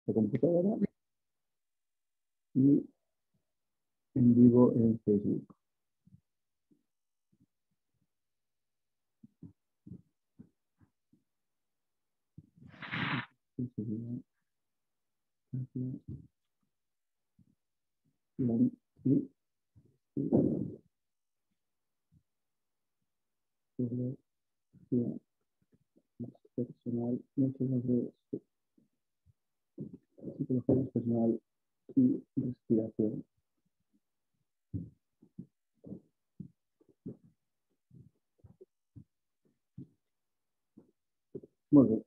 la computadora y en vivo en Facebook. Personal, psicología personal y respiración. Muy bien.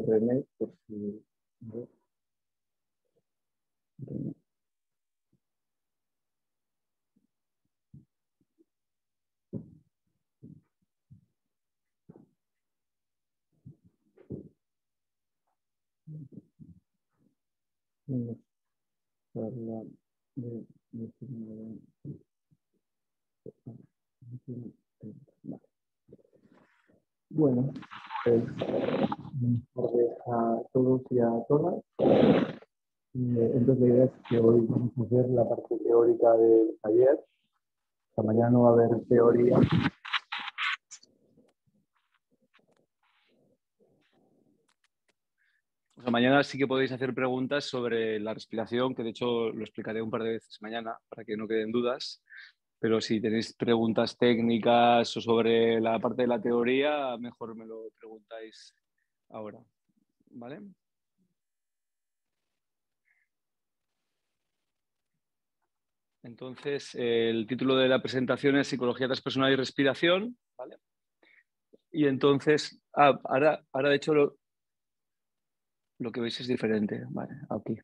René, por si... Vamos a hablar de... Bueno, pues, buenas tardes a todos y a todas. Entonces la idea es que hoy vamos a hacer la parte teórica del taller. Esta mañana no va a haber teoría. O sea, mañana sí que podéis hacer preguntas sobre la respiración, que de hecho lo explicaré un par de veces mañana para que no queden dudas. Pero si tenéis preguntas técnicas o sobre la parte de la teoría, mejor me lo preguntáis ahora, ¿vale? Entonces, el título de la presentación es Psicología transpersonal y respiración, ¿vale? Y entonces, ahora de hecho lo que veis es diferente, ¿vale? Aquí.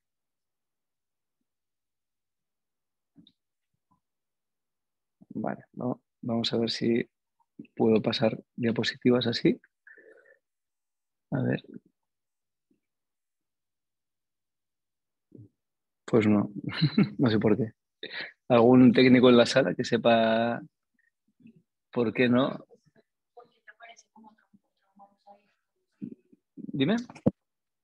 Vale, ¿no? Vamos a ver si puedo pasar diapositivas así. A ver. Pues no, no sé por qué. ¿Algún técnico en la sala que sepa por qué no? Dime.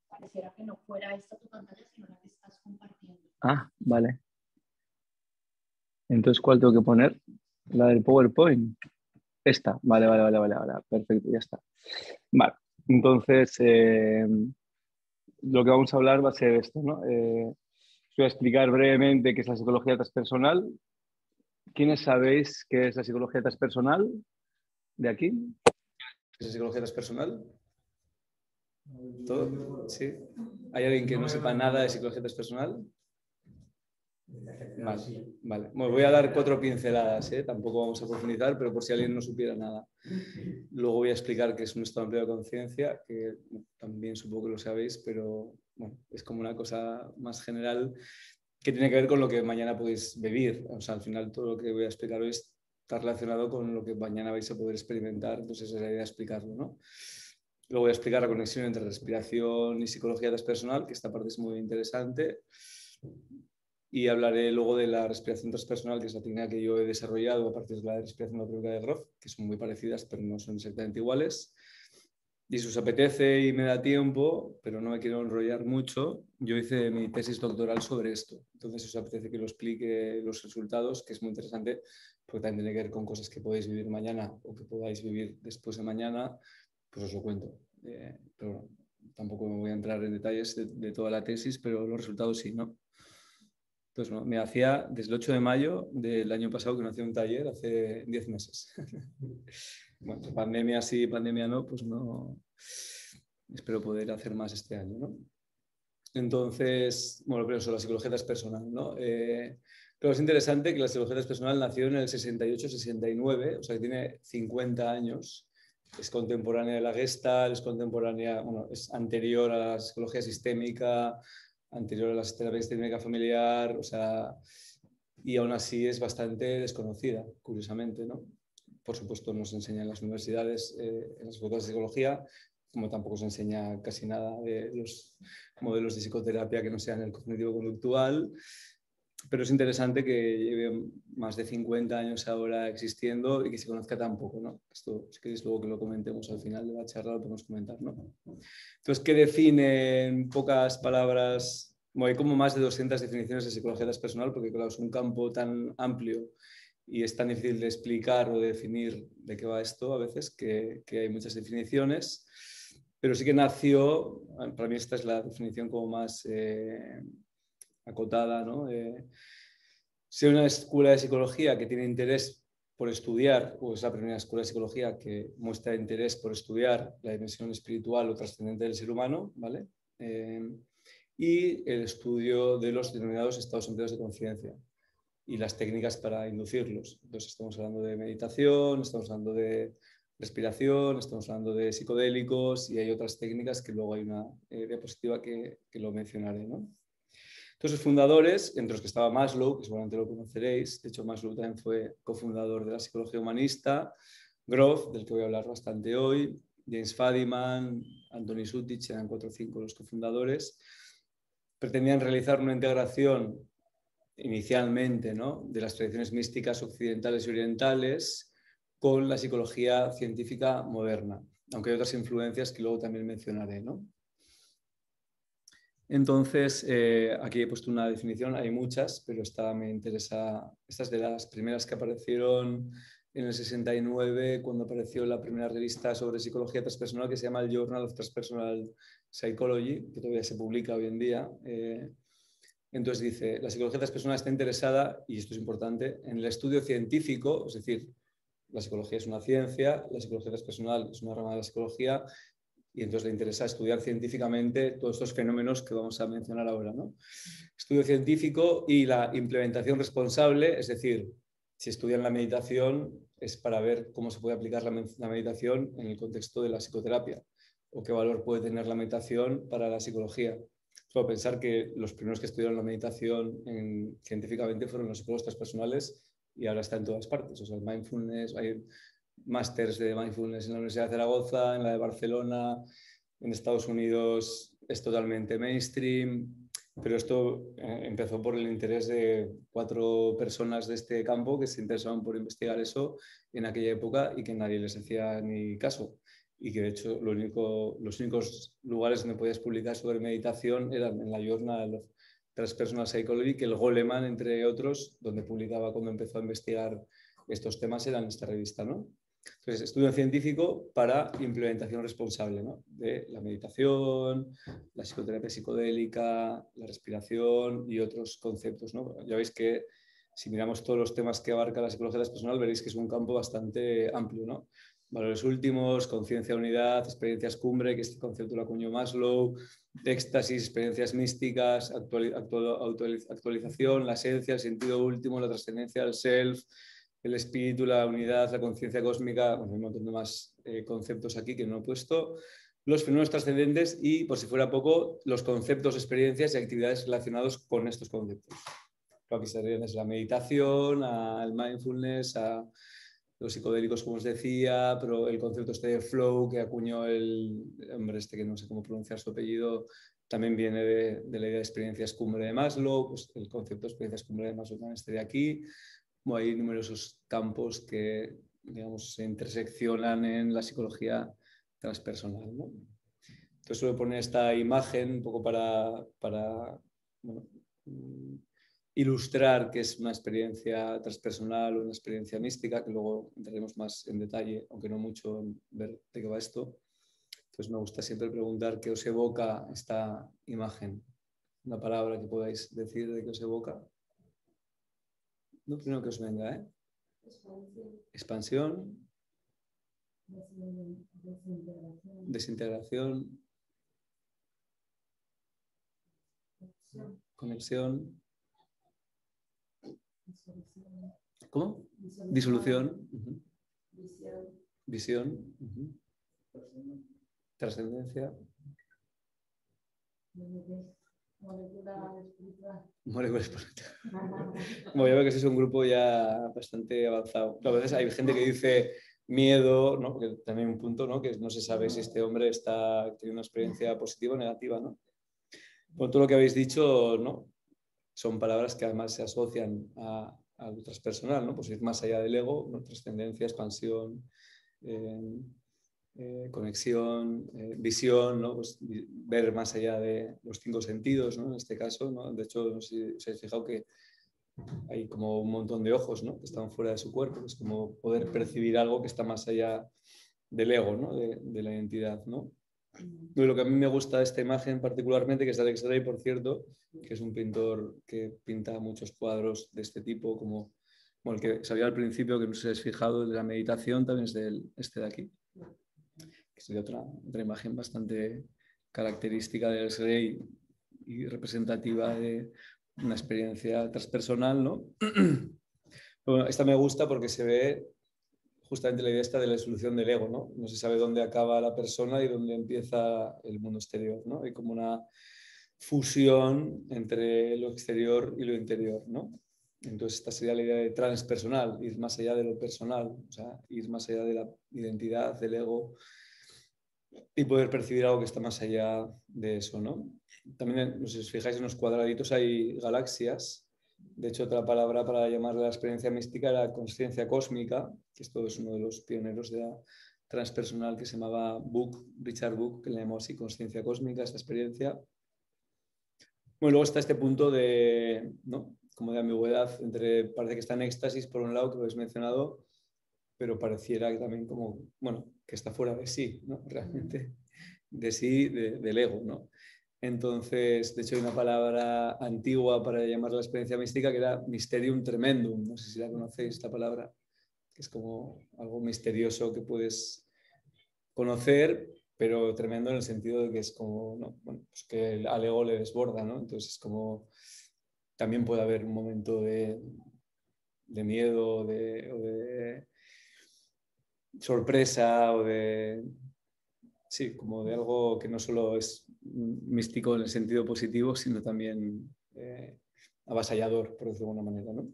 Pareciera que no fuera esta tu pantalla, sino la que estás compartiendo. Ah, vale. Entonces, ¿cuál tengo que poner? La del PowerPoint. Esta. Vale. Perfecto, ya está. Vale. Entonces, lo que vamos a hablar va a ser esto, ¿no? Os voy a explicar brevemente qué es la psicología transpersonal. ¿Quiénes sabéis qué es la psicología transpersonal de aquí? ¿Qué es la psicología transpersonal? ¿Todo? ¿Sí? ¿Hay alguien que no sepa nada de psicología transpersonal? Vale. Bueno, voy a dar 4 pinceladas, ¿eh? Tampoco vamos a profundizar, pero por si alguien no supiera nada. Luego voy a explicar qué es un estado amplio de conciencia, que también supongo que lo sabéis, pero bueno, es como una cosa más general que tiene que ver con lo que mañana podéis vivir. O sea, al final todo lo que voy a explicar hoy está relacionado con lo que mañana vais a poder experimentar, entonces esa es la idea de explicarlo, ¿no? Luego voy a explicar la conexión entre respiración y psicología transpersonal, que esta parte es muy interesante. Y hablaré luego de la respiración transpersonal, que es la técnica que yo he desarrollado a partir de la respiración holotrópica de Grof, que son muy parecidas, pero no son exactamente iguales. Y si os apetece y me da tiempo, pero no me quiero enrollar mucho, yo hice mi tesis doctoral sobre esto. Entonces, si os apetece que lo explique los resultados, que es muy interesante, porque también tiene que ver con cosas que podéis vivir mañana o que podáis vivir después de mañana, pues os lo cuento. Pero bueno, tampoco me voy a entrar en detalles de toda la tesis, pero los resultados sí, ¿no? Pues no, me hacía desde el 8 de mayo del año pasado que no hacía un taller, hace 10 meses. Bueno, pandemia sí, pandemia no, pues no. Espero poder hacer más este año, ¿no? Entonces, bueno, pero eso, la psicología transpersonal, ¿no? Pero es interesante que la psicología transpersonal nació en el 68-69, o sea que tiene 50 años. Es contemporánea de la Gestalt, es contemporánea, bueno, es anterior a la psicología sistémica, anterior a la terapia sistémica familiar, o sea, y aún así es bastante desconocida, curiosamente, ¿no? Por supuesto, nos enseñan en las universidades, en las facultades de psicología, como tampoco se enseña casi nada de los modelos de psicoterapia que no sean el cognitivo-conductual. Pero es interesante que lleve más de 50 años ahora existiendo y que se conozca tan poco, ¿no? Esto, si queréis luego que lo comentemos al final de la charla, lo podemos comentar, ¿no? Entonces, ¿qué define en pocas palabras? Bueno, hay como más de 200 definiciones de psicología transpersonal, porque claro, es un campo tan amplio y es tan difícil de explicar o de definir de qué va esto a veces, que hay muchas definiciones. Pero sí que nació, para mí esta es la definición como más acotada, ¿no? Ser una escuela de psicología que tiene interés por estudiar, o es la primera escuela de psicología que muestra interés por estudiar la dimensión espiritual o trascendente del ser humano, ¿vale? Y el estudio de los denominados estados enteros de conciencia y las técnicas para inducirlos. Entonces estamos hablando de meditación, estamos hablando de respiración, estamos hablando de psicodélicos y hay otras técnicas que luego hay una diapositiva que lo mencionaré, ¿no? Entonces, los fundadores, entre los que estaba Maslow, que seguramente lo conoceréis, de hecho Maslow también fue cofundador de la psicología humanista, Grof, del que voy a hablar bastante hoy, James Fadiman, Anthony Sutich, eran 4 o 5 los cofundadores, pretendían realizar una integración inicialmente, ¿no?, de las tradiciones místicas occidentales y orientales con la psicología científica moderna, aunque hay otras influencias que luego también mencionaré, ¿no? Entonces, aquí he puesto una definición, hay muchas, pero esta me interesa, esta es de las primeras que aparecieron en el 69, cuando apareció la primera revista sobre psicología transpersonal, que se llama el Journal of Transpersonal Psychology, que todavía se publica hoy en día. Entonces dice, la psicología transpersonal está interesada, y esto es importante, en el estudio científico, es decir, la psicología es una ciencia, la psicología transpersonal es una rama de la psicología, y entonces le interesa estudiar científicamente todos estos fenómenos que vamos a mencionar ahora, ¿no? Estudio científico y la implementación responsable, es decir, si estudian la meditación es para ver cómo se puede aplicar la meditación en el contexto de la psicoterapia o qué valor puede tener la meditación para la psicología. Solo pensar que los primeros que estudiaron la meditación científicamente fueron los psicólogos transpersonales y ahora está en todas partes. O sea, el mindfulness, hay másters de mindfulness en la Universidad de Zaragoza, en la de Barcelona, en Estados Unidos es totalmente mainstream, pero esto empezó por el interés de 4 personas de este campo que se interesaban por investigar eso en aquella época y que nadie les hacía ni caso. Y que de hecho los únicos lugares donde podías publicar sobre meditación eran en la Journal of Transpersonal Psychology, que el Goleman, entre otros, donde publicaba cuando empezó a investigar estos temas, era en esta revista, ¿no? Entonces, estudio científico para implementación responsable, ¿no?, de la meditación, la psicoterapia psicodélica, la respiración y otros conceptos, ¿no? Ya veis que si miramos todos los temas que abarca la psicología transpersonal, veréis que es un campo bastante amplio, ¿no? Valores últimos, conciencia, unidad, experiencias cumbre, que este concepto lo acuñó Maslow, éxtasis, experiencias místicas, actualización, la esencia, el sentido último, la trascendencia del self, el espíritu, la unidad, la conciencia cósmica, bueno, hay un montón de más conceptos aquí que no he puesto, los fenómenos trascendentes y, por si fuera poco, los conceptos, experiencias y actividades relacionados con estos conceptos. Aquí se desde la meditación, al mindfulness, a los psicodélicos, como os decía, pero el concepto este de flow que acuñó el hombre este que no sé cómo pronunciar su apellido, también viene de la idea de experiencias cumbre de Maslow, pues el concepto de experiencias cumbre de Maslow también está de aquí. Bueno, hay numerosos campos que, digamos, se interseccionan en la psicología transpersonal, ¿no? Entonces suelo poner esta imagen un poco para bueno, ilustrar qué es una experiencia transpersonal o una experiencia mística, que luego entraremos más en detalle, aunque no mucho, en ver de qué va esto. Entonces me gusta siempre preguntar qué os evoca esta imagen, una palabra que podáis decir de qué os evoca. No, primero que os venga, ¿eh? Expansión. Desintegración. Conexión. ¿Cómo? Disolución. Visión. Trascendencia. Molecular espiritual. Bueno, ya veo que sois un grupo ya bastante avanzado. A veces hay gente que dice miedo, ¿no? Porque también un punto, ¿no? Que no se sabe si este hombre está teniendo una experiencia positiva o negativa, ¿no? Por todo lo que habéis dicho, ¿no? Son palabras que además se asocian al transpersonal, ¿no? Pues ir más allá del ego, ¿no? Trascendencia, expansión, conexión, visión, ¿no? Pues ver más allá de los 5 sentidos, ¿no? En este caso, ¿no? De hecho, no sé si os habéis fijado que hay como un montón de ojos, ¿no? Que están fuera de su cuerpo, es como poder percibir algo que está más allá del ego, ¿no? De la identidad, ¿no? Y lo que a mí me gusta de esta imagen particularmente, que es de Alex Grey, por cierto, que es un pintor que pinta muchos cuadros de este tipo, como el que salía al principio, que no sé si habéis fijado, el de la meditación, también es de este de aquí, que sería otra imagen bastante característica de Alex Grey y representativa de una experiencia transpersonal, ¿no? Bueno, esta me gusta porque se ve justamente la idea esta de la disolución del ego, ¿no? No se sabe dónde acaba la persona y dónde empieza el mundo exterior, ¿no? Hay como una fusión entre lo exterior y lo interior, ¿no? Entonces esta sería la idea de transpersonal, ir más allá de lo personal, o sea, ir más allá de la identidad, del ego y poder percibir algo que está más allá de eso, ¿no? También, no sé si os fijáis, en los cuadraditos hay galaxias. De hecho, otra palabra para llamar la experiencia mística era consciencia cósmica, que esto es uno de los pioneros de la transpersonal que se llamaba Richard Buck, que le llamó así consciencia cósmica, esta experiencia. Bueno, luego está este punto de, ¿no? Como de ambigüedad entre, parece que está en éxtasis por un lado, que lo habéis mencionado, pero pareciera que también como, bueno, que está fuera de sí, ¿no? Realmente, de sí, del ego, ¿no? Entonces, de hecho, hay una palabra antigua para llamar la experiencia mística que era mysterium tremendum, no sé si la conocéis, esta palabra, que es como algo misterioso que puedes conocer, pero tremendo en el sentido de que es como, ¿no? Bueno, pues que al ego le desborda, ¿no? Entonces, es como, también puede haber un momento de miedo o de sorpresa o de, sí, como de algo que no solo es místico en el sentido positivo, sino también avasallador, por decirlo de alguna manera, ¿no?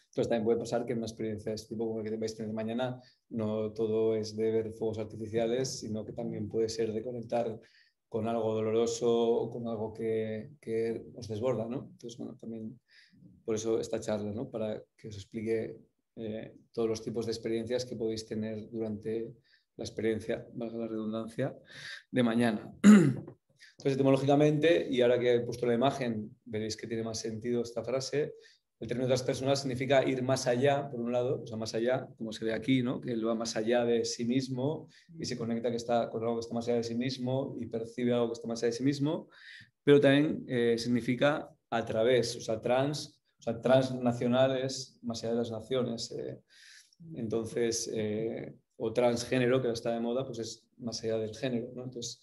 Entonces también puede pasar que en una experiencia de este tipo como la que vais a tener mañana, no todo es de ver fuegos artificiales, sino que también puede ser de conectar con algo doloroso o con algo que os desborda, ¿no? Entonces, bueno, también por eso esta charla, ¿no? Para que os explique todos los tipos de experiencias que podéis tener durante la experiencia, valga la redundancia, de mañana. Entonces, etimológicamente, y ahora que he puesto la imagen, veréis que tiene más sentido esta frase. El término transpersonal significa ir más allá, por un lado, o sea, más allá, como se ve aquí, ¿no? Que él va más allá de sí mismo y se conecta con algo que está más allá de sí mismo y percibe algo que está más allá de sí mismo, pero también significa a través, o sea, transnacional es más allá de las naciones. Entonces, o transgénero, que está de moda, pues es más allá del género, ¿no? Entonces,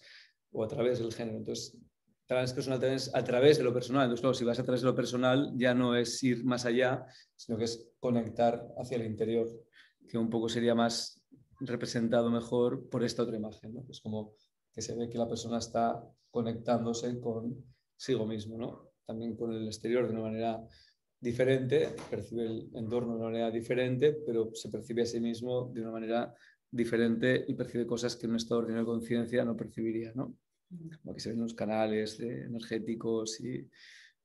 o a través del género. Entonces, transpersonal también es a través de lo personal. Entonces, claro, si vas a través de lo personal, ya no es ir más allá, sino que es conectar hacia el interior, que un poco sería más representado mejor por esta otra imagen, ¿no? Es como que se ve que la persona está conectándose consigo mismo, ¿no? También con el exterior de una manera diferente, percibe el entorno de una manera diferente, pero se percibe a sí mismo de una manera diferente y percibe cosas que en un estado ordinario de conciencia no percibiría, ¿no? Como que se ven los canales energéticos y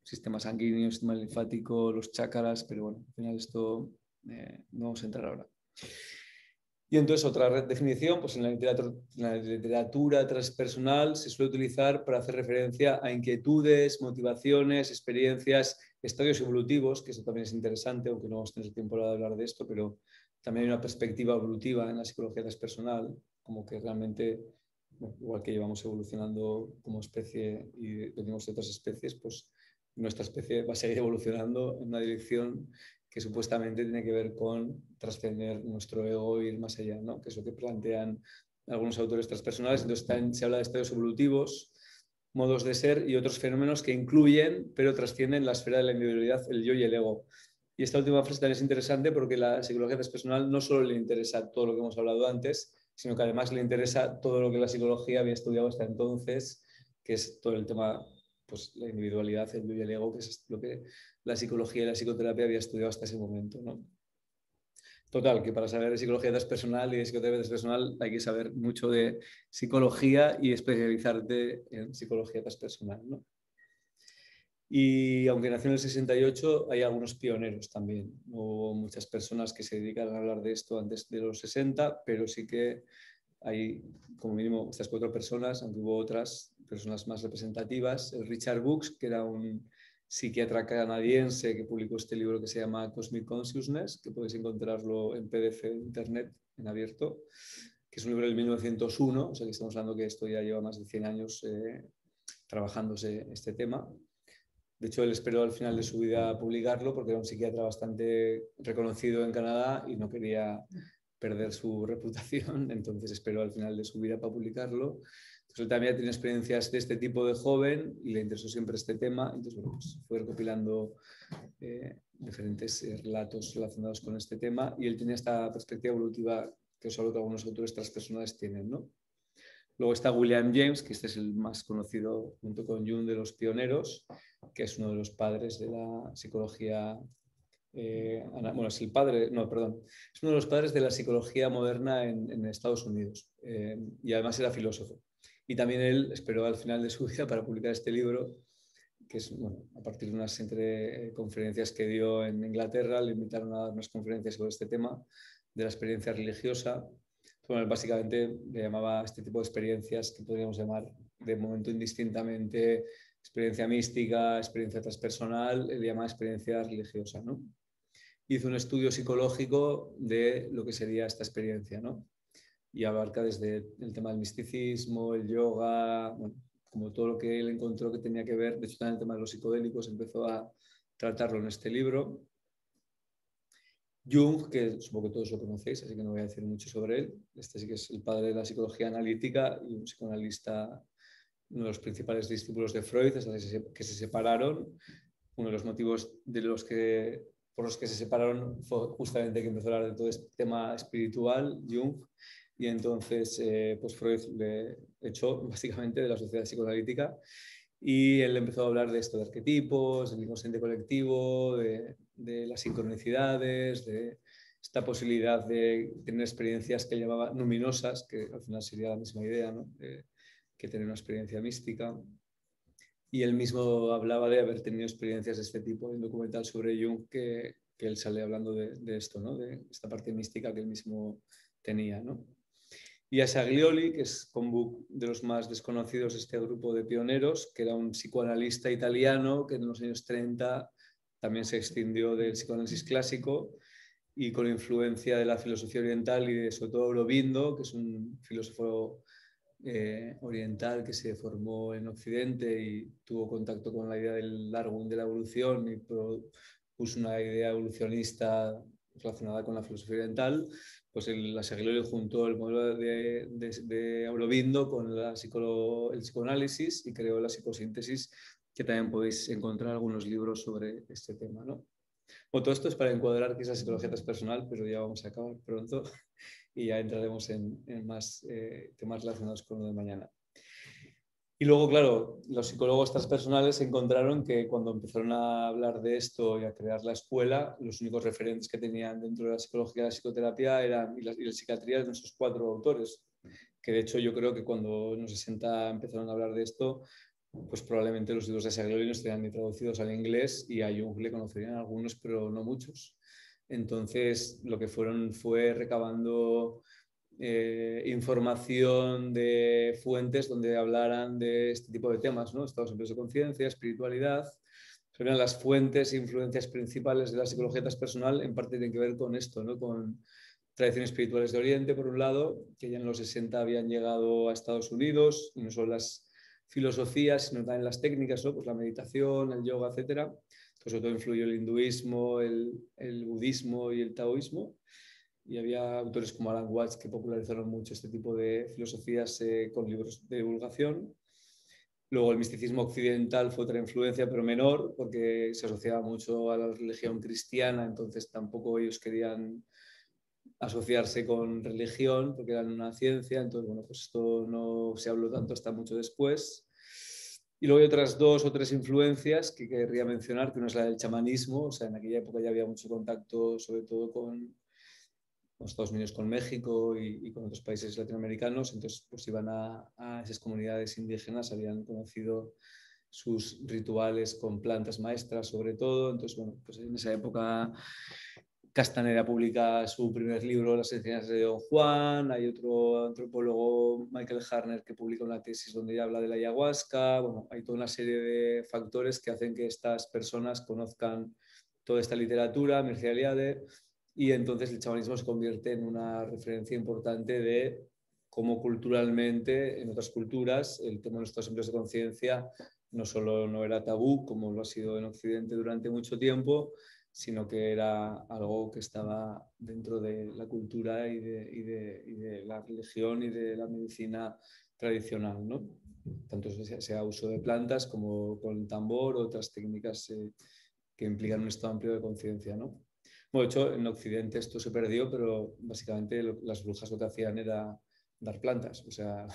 sistema sanguíneo, sistema linfático, los chakras, pero bueno, al final esto no vamos a entrar ahora. Y entonces otra definición, pues en la literatura transpersonal se suele utilizar para hacer referencia a inquietudes, motivaciones, experiencias, estadios evolutivos, que eso también es interesante, aunque no vamos a tener tiempo de hablar de esto, pero también hay una perspectiva evolutiva en la psicología transpersonal, como que realmente, bueno, igual que llevamos evolucionando como especie y venimos de otras especies, pues nuestra especie va a seguir evolucionando en una dirección que supuestamente tiene que ver con trascender nuestro ego e ir más allá, ¿no? Que es lo que plantean algunos autores transpersonales. Entonces se habla de estados evolutivos, modos de ser y otros fenómenos que incluyen, pero trascienden la esfera de la individualidad, el yo y el ego. Y esta última frase también es interesante porque la psicología transpersonal no solo le interesa todo lo que hemos hablado antes, sino que además le interesa todo lo que la psicología había estudiado hasta entonces, que es todo el tema, pues la individualidad, el yo y el ego, que es lo que la psicología y la psicoterapia había estudiado hasta ese momento, ¿no? Total, que para saber de psicología transpersonal y de psicoterapia transpersonal hay que saber mucho de psicología y especializarte en psicología transpersonal, ¿no? Y aunque nació en el 68, hay algunos pioneros también. Hubo muchas personas que se dedican a hablar de esto antes de los 60, pero sí que hay como mínimo estas 4 personas, aunque hubo otras personas más representativas. El Richard Brooks, que era un psiquiatra canadiense que publicó este libro que se llama Cosmic Consciousness, que podéis encontrarlo en PDF en internet, en abierto, que es un libro del 1901, o sea que estamos hablando que esto ya lleva más de 100 años trabajándose este tema. De hecho, él esperó al final de su vida publicarlo porque era un psiquiatra bastante reconocido en Canadá y no quería perder su reputación, entonces esperó al final de su vida para publicarlo. Entonces, él también tiene experiencias de este tipo de joven y le interesó siempre este tema, entonces bueno, pues fue recopilando diferentes relatos relacionados con este tema y él tiene esta perspectiva evolutiva que os hablo que algunos autores transpersonales tienen, ¿no? Luego está William James, que este es el más conocido junto con Jung de los pioneros, que es uno de los padres de la psicología. Bueno, es el padre, no, perdón, es uno de los padres de la psicología moderna en Estados Unidos y además era filósofo. Y también él esperó al final de su vida para publicar este libro, que es, bueno, a partir de unas conferencias que dio en Inglaterra, le invitaron a dar unas conferencias sobre este tema de la experiencia religiosa. Bueno, básicamente le llamaba a este tipo de experiencias que podríamos llamar de momento indistintamente experiencia mística, experiencia transpersonal, le llama experiencia religiosa, ¿no? Hizo un estudio psicológico de lo que sería esta experiencia, ¿no? Y abarca desde el tema del misticismo, el yoga, bueno, como todo lo que él encontró que tenía que ver, de hecho también el tema de los psicodélicos empezó a tratarlo en este libro. Jung, que supongo que todos lo conocéis, así que no voy a decir mucho sobre él. Este sí que es el padre de la psicología analítica y un psicoanalista, uno de los principales discípulos de Freud, hasta que se separaron. Uno de los motivos por los que se separaron fue justamente que empezó a hablar de todo este tema espiritual, Jung, y entonces pues Freud le echó básicamente de la sociedad psicoanalítica y él empezó a hablar de esto, de arquetipos, del inconsciente colectivo, de las sincronicidades, de esta posibilidad de tener experiencias que él llamaba luminosas, que al final sería la misma idea, ¿no? Que tener una experiencia mística. Y él mismo hablaba de haber tenido experiencias de este tipo. Hay un documental sobre Jung que él sale hablando de esto, ¿no? De esta parte mística que él mismo tenía, ¿no? Y a Saglioli, que es de los más desconocidos de este grupo de pioneros, que era un psicoanalista italiano que en los años 30 también se extendió del psicoanálisis clásico y con influencia de la filosofía oriental y de sobre todo Aurobindo, que es un filósofo oriental que se formó en Occidente y tuvo contacto con la idea del Darwin de la evolución y puso una idea evolucionista relacionada con la filosofía oriental, pues la Saglioli juntó el modelo de Aurobindo con el psicoanálisis y creó la psicosíntesis, que también podéis encontrar algunos libros sobre este tema, ¿no? Bueno, todo esto es para encuadrar qué es la psicología transpersonal, pero ya vamos a acabar pronto y ya entraremos en más temas relacionados con lo de mañana. Y luego, claro, los psicólogos transpersonales encontraron que cuando empezaron a hablar de esto y a crear la escuela, los únicos referentes que tenían dentro de la psicología y la psicoterapia y la psiquiatría eran esos 4 autores, que de hecho yo creo que cuando en los 60 empezaron a hablar de esto, pues probablemente los libros de Saglioli no estarían ni traducidos al inglés y a Jung le conocerían algunos, pero no muchos. Entonces, lo que fue recabando información de fuentes donde hablaran de este tipo de temas, ¿no? Estados simples de conciencia, espiritualidad. Serían las fuentes e influencias principales de la psicología transpersonal, en parte tienen que ver con esto, ¿no? Con tradiciones espirituales de Oriente, por un lado, que ya en los 60 habían llegado a Estados Unidos, y no solo las filosofías, sino también las técnicas, ¿no? Pues la meditación, el yoga, etc. Pues sobre todo influyó el hinduismo, el budismo y el taoísmo. Y había autores como Alan Watts que popularizaron mucho este tipo de filosofías con libros de divulgación. Luego el misticismo occidental fue otra influencia, pero menor, porque se asociaba mucho a la religión cristiana, entonces tampoco ellos querían asociarse con religión, porque eran una ciencia, entonces, bueno, pues esto no se habló tanto hasta mucho después. Y luego hay otras 2 o 3 influencias que querría mencionar, que una es la del chamanismo, o sea, en aquella época ya había mucho contacto, sobre todo con Estados Unidos con México y con otros países latinoamericanos. Entonces pues iban a esas comunidades indígenas, habían conocido sus rituales con plantas maestras sobre todo. Entonces, bueno, pues en esa época Castaneda publica su primer libro, Las enseñanzas de Don Juan. Hay otro antropólogo, Michael Harner, que publica una tesis donde ya habla de la ayahuasca. Bueno, hay toda una serie de factores que hacen que estas personas conozcan toda esta literatura, Mircea Eliade, y entonces el chamanismo se convierte en una referencia importante de cómo culturalmente, en otras culturas, el tema de los estados empleos de conciencia no solo no era tabú, como lo ha sido en Occidente durante mucho tiempo, sino que era algo que estaba dentro de la cultura y de la religión y de la medicina tradicional, ¿no? Tanto sea uso de plantas como con tambor o otras técnicas que implican un estado amplio de conciencia, ¿no? Bueno, de hecho, en Occidente esto se perdió, pero básicamente las brujas lo que hacían era dar plantas, o sea,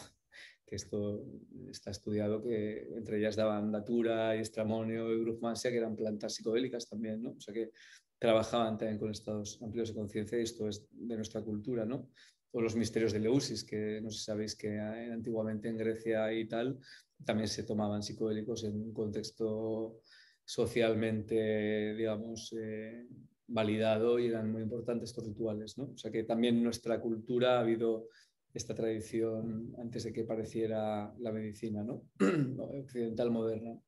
que esto está estudiado, que entre ellas daban datura y estramonio y brugmansia, que eran plantas psicodélicas también, ¿no? O sea que trabajaban también con estados amplios de conciencia, y esto es de nuestra cultura, ¿no? O los misterios de Eleusis, que no sé si sabéis que antiguamente en Grecia y tal también se tomaban psicodélicos en un contexto socialmente, digamos, validado, y eran muy importantes estos rituales, ¿no? O sea que también en nuestra cultura ha habido esta tradición antes de que apareciera la medicina, ¿no? Occidental moderna.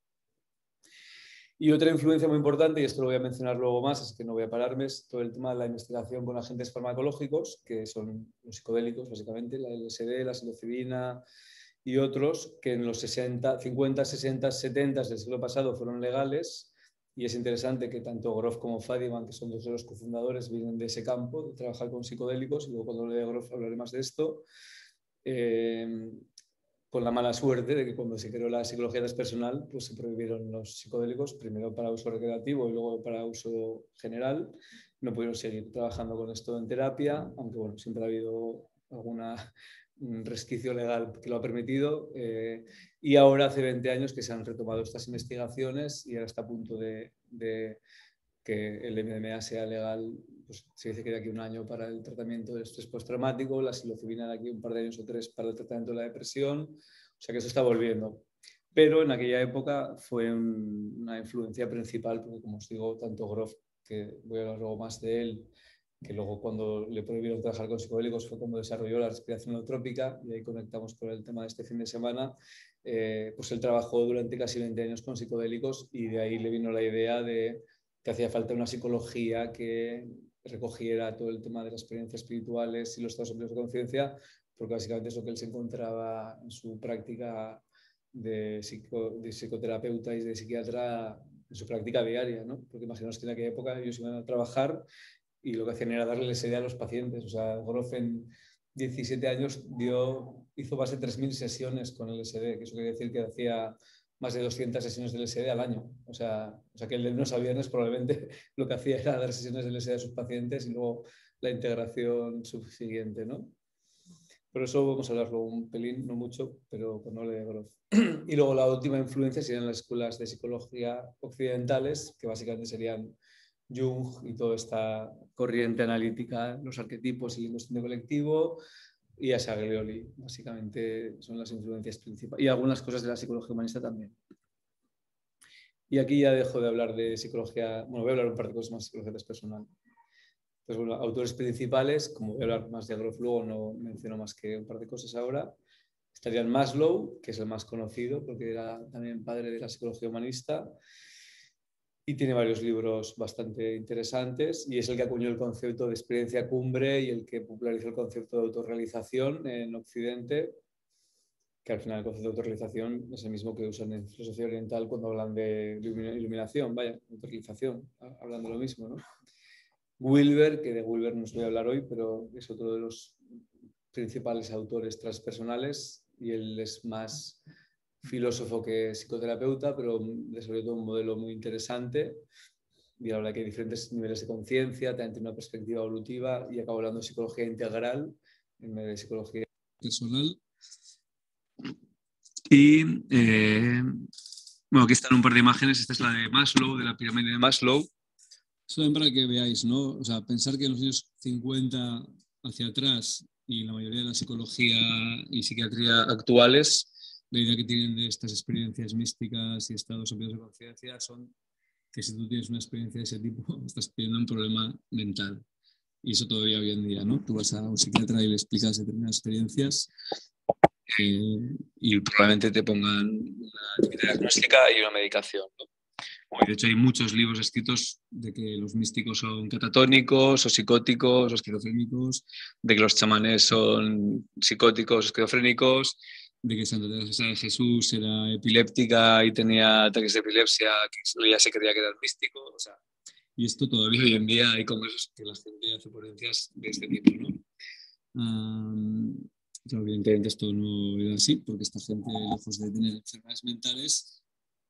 Y otra influencia muy importante, y esto lo voy a mencionar luego más, es que no voy a pararme, es todo el tema de la investigación con agentes farmacológicos, que son los psicodélicos, básicamente, la LSD, la psilocibina y otros, que en los 60, 50, 60, 70 del siglo pasado fueron legales. Y es interesante que tanto Grof como Fadiman, que son dos de los cofundadores, vienen de ese campo, de trabajar con psicodélicos, y luego cuando hable de Grof hablaré más de esto, con la mala suerte de que cuando se creó la psicología transpersonal, pues se prohibieron los psicodélicos, primero para uso recreativo y luego para uso general. No pudieron seguir trabajando con esto en terapia, aunque bueno, siempre ha habido alguna resquicio legal que lo ha permitido, y ahora hace 20 años que se han retomado estas investigaciones y ahora está a punto de que el MDMA sea legal. Pues se dice que de aquí un año para el tratamiento del estrés postraumático, la psilocibina de aquí un par de años o 3 para el tratamiento de la depresión, o sea que eso está volviendo. Pero en aquella época fue una influencia principal, porque como os digo, tanto Grof, que voy a hablar luego más de él, que luego cuando le prohibieron trabajar con psicodélicos fue cuando desarrolló la respiración holotrópica, y ahí conectamos con el tema de este fin de semana. Pues él trabajó durante casi 20 años con psicodélicos, y de ahí le vino la idea de que hacía falta una psicología que recogiera todo el tema de las experiencias espirituales y los estados de conciencia, porque básicamente es lo que él se encontraba en su práctica de psicoterapeuta y de psiquiatra, en su práctica diaria, ¿no? Porque imaginaos que en aquella época ellos iban a trabajar y lo que hacían era darle LSD a los pacientes. O sea, Grof en 17 años hizo más de 3.000 sesiones con LSD, que eso quiere decir que hacía más de 200 sesiones de LSD al año. O sea que el de lunes a viernes probablemente lo que hacía era dar sesiones de LSD a sus pacientes y luego la integración subsiguiente, ¿no? Por eso vamos a hablarlo un pelín, no mucho, pero con Ole de Grof. Y luego la última influencia serían las escuelas de psicología occidentales, que básicamente serían Jung y toda esta corriente analítica, los arquetipos y el inconsciente colectivo, y a Saglioli. Básicamente son las influencias principales. Y algunas cosas de la psicología humanista también. Y aquí ya dejo de hablar de psicología, bueno, voy a hablar un par de cosas más de psicología transpersonal. Pues bueno, autores principales, como voy a hablar más de Grof luego, no menciono más que un par de cosas ahora. Estarían Maslow, que es el más conocido porque era también padre de la psicología humanista y tiene varios libros bastante interesantes, y es el que acuñó el concepto de experiencia cumbre y el que popularizó el concepto de autorrealización en Occidente, que al final el concepto de autorrealización es el mismo que usan en filosofía oriental cuando hablan de iluminación, vaya, autorrealización, hablando de lo mismo, ¿no? Wilber, que de Wilber no os voy a hablar hoy, pero es otro de los principales autores transpersonales, y él es más filósofo que psicoterapeuta, pero sobre todo un modelo muy interesante. Y habla que hay diferentes niveles de conciencia, también tiene una perspectiva evolutiva, y acabo hablando de psicología integral en vez de psicología personal. Y bueno, aquí están un par de imágenes. Esta es la de Maslow, de la pirámide de Maslow. Solo para que veáis, ¿no? O sea, pensar que en los años 50 hacia atrás y la mayoría de la psicología y psiquiatría actuales, la idea que tienen de estas experiencias místicas y estados ampliados de conciencia son que si tú tienes una experiencia de ese tipo, estás teniendo un problema mental. Y eso todavía hoy en día, ¿no? Tú vas a un psiquiatra y le explicas determinadas experiencias y probablemente te pongan una actividad diagnóstica y una medicación, ¿no? De hecho, hay muchos libros escritos de que los místicos son catatónicos o psicóticos o esquizofrénicos, de que los chamanes son psicóticos o esquizofrénicos, de que Santa Teresa de Jesús era epiléptica y tenía ataques de epilepsia, que ya se creía que era místico. O sea, y esto todavía hoy en día hay congresos que la gente hace ponencias de este tipo, ¿no? Claro, evidentemente esto no era así, porque esta gente, lejos de tener enfermedades mentales,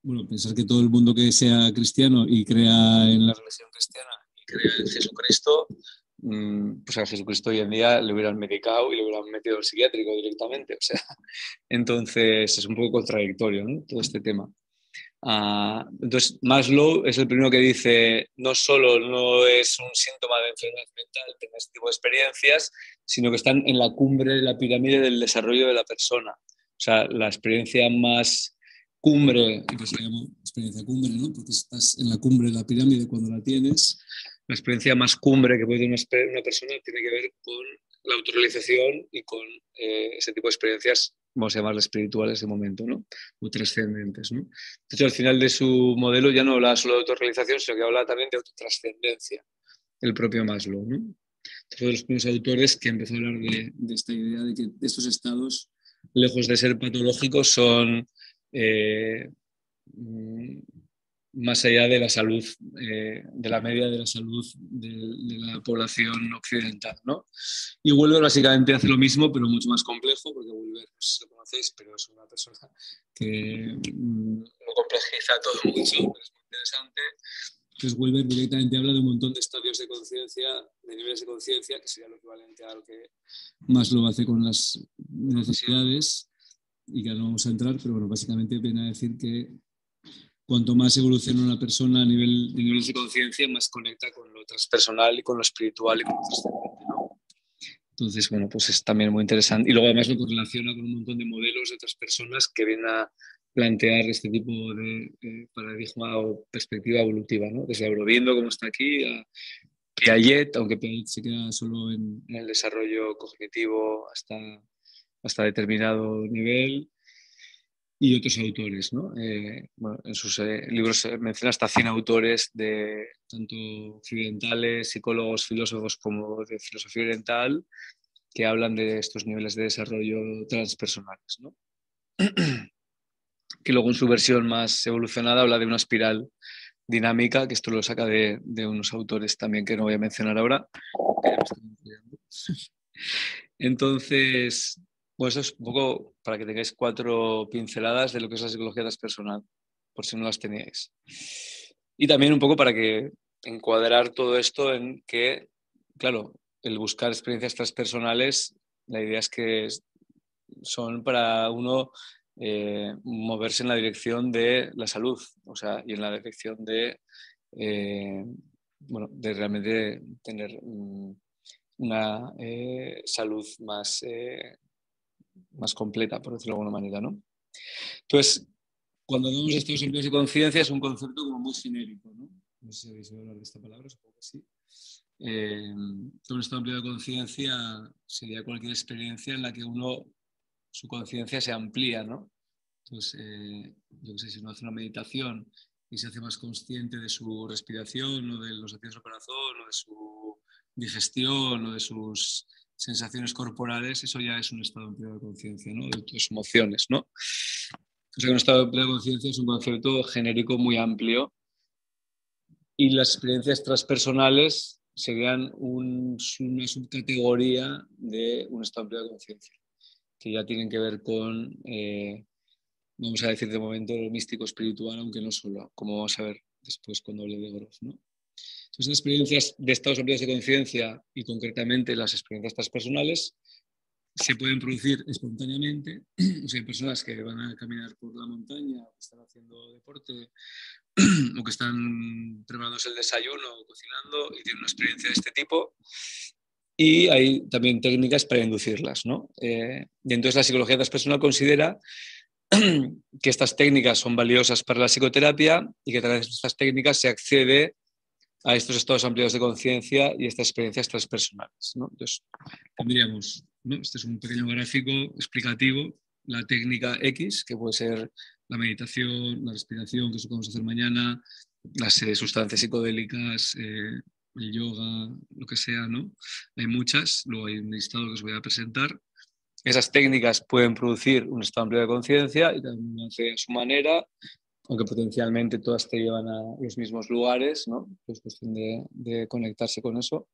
bueno, pensar que todo el mundo que sea cristiano y crea en la religión cristiana y crea en Jesucristo, pues a Jesucristo hoy en día le hubieran medicado y le hubieran metido al psiquiátrico directamente. O sea, entonces es un poco contradictorio, ¿no? Todo este tema. Entonces, Maslow es el primero que dice, no solo no es un síntoma de enfermedad mental tener este tipo de experiencias, sino que están en la cumbre de la pirámide del desarrollo de la persona. O sea, la experiencia más cumbre, que se llama experiencia cumbre, ¿no? Porque estás en la cumbre de la pirámide cuando la tienes. La experiencia más cumbre que puede tener una persona tiene que ver con la autorrealización y con ese tipo de experiencias, vamos a llamarlas espirituales de momento, ¿no? O trascendentes, ¿no? De hecho, al final de su modelo ya no habla solo de autorrealización, sino que habla también de autotrascendencia, el propio Maslow, ¿no? Entonces, uno de los primeros autores que empezó a hablar de esta idea de que estos estados, lejos de ser patológicos, son más allá de la salud, de la media de la salud de la población occidental, ¿no? Y Wolver básicamente hace lo mismo, pero mucho más complejo, porque Wolver, no sé si lo conocéis, pero es una persona que lo complejiza todo mucho, pero es muy interesante. Entonces Wolver directamente habla de un montón de estadios de conciencia, de niveles de conciencia, que sería lo equivalente a lo que Maslow hace con las necesidades, y que ahora no vamos a entrar, pero bueno, básicamente viene a decir que cuanto más evoluciona una persona a nivel de niveles de conciencia, más conecta con lo transpersonal y con lo espiritual y con lo trascendente, ¿no? Entonces, bueno, pues es también muy interesante. Y luego además lo correlaciona con un montón de modelos de otras personas que vienen a plantear este tipo de paradigma o perspectiva evolutiva, ¿no? Desde Aurobindo, como está aquí, a Piaget, aunque Piaget se queda solo en el desarrollo cognitivo hasta determinado nivel, y otros autores, ¿no? Bueno, en sus libros menciona hasta 100 autores de tanto occidentales, psicólogos, filósofos como de filosofía oriental que hablan de estos niveles de desarrollo transpersonales, ¿no? Que luego en su versión más evolucionada habla de una espiral dinámica, que esto lo saca de unos autores también que no voy a mencionar ahora. Entonces, pues eso es un poco para que tengáis 4 pinceladas de lo que es la psicología transpersonal, por si no las teníais. Y también un poco para que encuadrar todo esto en que, claro, el buscar experiencias transpersonales, la idea es que son para uno moverse en la dirección de la salud, o sea, y en la dirección de, bueno, de realmente tener una salud más completa, por decirlo de alguna manera, ¿no? Entonces, cuando hablamos de estos ejemplos de conciencia es un concepto como muy genérico, ¿no? No sé si habéis oído hablar de esta palabra, supongo que sí. Un estado amplio de conciencia sería cualquier experiencia en la que su conciencia se amplía, ¿no? Entonces, yo qué sé, si uno hace una meditación y se hace más consciente de su respiración o de los latidos del corazón o de su digestión o de sus sensaciones corporales, eso ya es un estado amplio de conciencia, ¿no? De tus emociones, ¿no? O sea que un estado amplio de conciencia es un concepto genérico muy amplio y las experiencias transpersonales serían una subcategoría de un estado amplio de conciencia, que ya tienen que ver con, vamos a decir de momento, lo místico espiritual, aunque no solo, como vamos a ver después cuando hable de Grof, ¿no? Entonces, las experiencias de estados amplios de conciencia y concretamente las experiencias transpersonales se pueden producir espontáneamente. O sea, hay personas que van a caminar por la montaña o que están haciendo deporte o que están preparándose el desayuno o cocinando y tienen una experiencia de este tipo. y hay también técnicas para inducirlas, ¿no? Y entonces la psicología transpersonal considera que estas técnicas son valiosas para la psicoterapia y que a través de estas técnicas se accede a estos estados ampliados de conciencia y estas experiencias transpersonales, ¿no? Entonces, tendríamos, ¿no? Este es un pequeño gráfico explicativo, la técnica X, que puede ser la meditación, la respiración, que es lo que vamos a hacer mañana, las sustancias psicodélicas, el yoga, lo que sea, ¿no? Hay muchas, luego hay un listado que os voy a presentar. Esas técnicas pueden producir un estado amplio de conciencia y también lo hace a su manera, aunque potencialmente todas te llevan a los mismos lugares, ¿no? Es cuestión de conectarse con eso.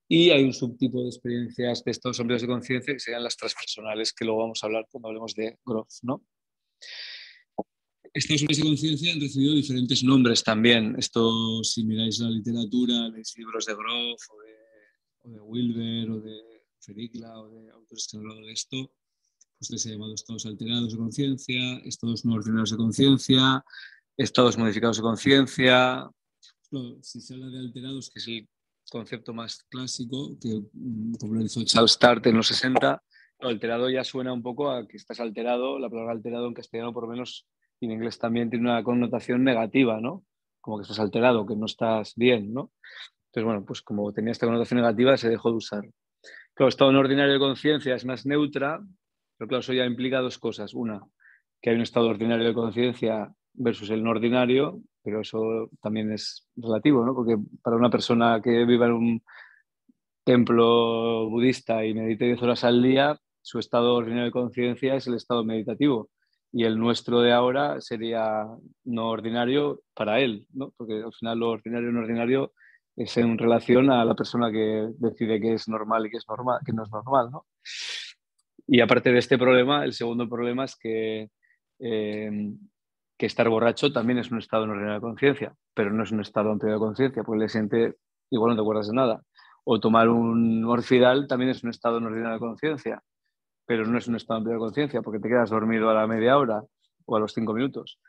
Y hay un subtipo de experiencias de estados amplios de conciencia que serían las transpersonales, que luego vamos a hablar cuando hablemos de Grof, ¿no? Estados amplios de conciencia han recibido diferentes nombres también. Esto, si miráis la literatura, leéis libros de Grof o de Wilber o de Fericla o de autores que han hablado de esto, pues les he llamado estados alterados de conciencia, estados no ordinarios de conciencia, estados modificados de conciencia. Si se habla de alterados, que es el concepto más clásico que popularizó Charles Sturt en los 60, lo alterado ya suena un poco a que estás alterado. La palabra alterado en castellano, por lo menos, y en inglés también tiene una connotación negativa, ¿no? Como que estás alterado, que no estás bien, ¿no? Entonces, bueno, pues como tenía esta connotación negativa, se dejó de usar. Claro, estado no ordinario de conciencia es más neutra, pero claro, eso ya implica dos cosas. Una, que hay un estado ordinario de conciencia versus el no ordinario, pero eso también es relativo, ¿no? Porque para una persona que viva en un templo budista y medite 10 horas al día, su estado ordinario de conciencia es el estado meditativo. Y el nuestro de ahora sería no ordinario para él, ¿no? Porque al final lo ordinario y no ordinario es en relación a la persona que decide que es normal y que es normal, que no es normal, ¿no? Y aparte de este problema, el segundo problema es que estar borracho también es un estado no ordinario de conciencia, pero no es un estado amplio de conciencia, porque le siente igual no te acuerdas de nada. O tomar un orfidal también es un estado no ordinario de conciencia, pero no es un estado amplio de conciencia, porque te quedas dormido a la media hora o a los 5 minutos.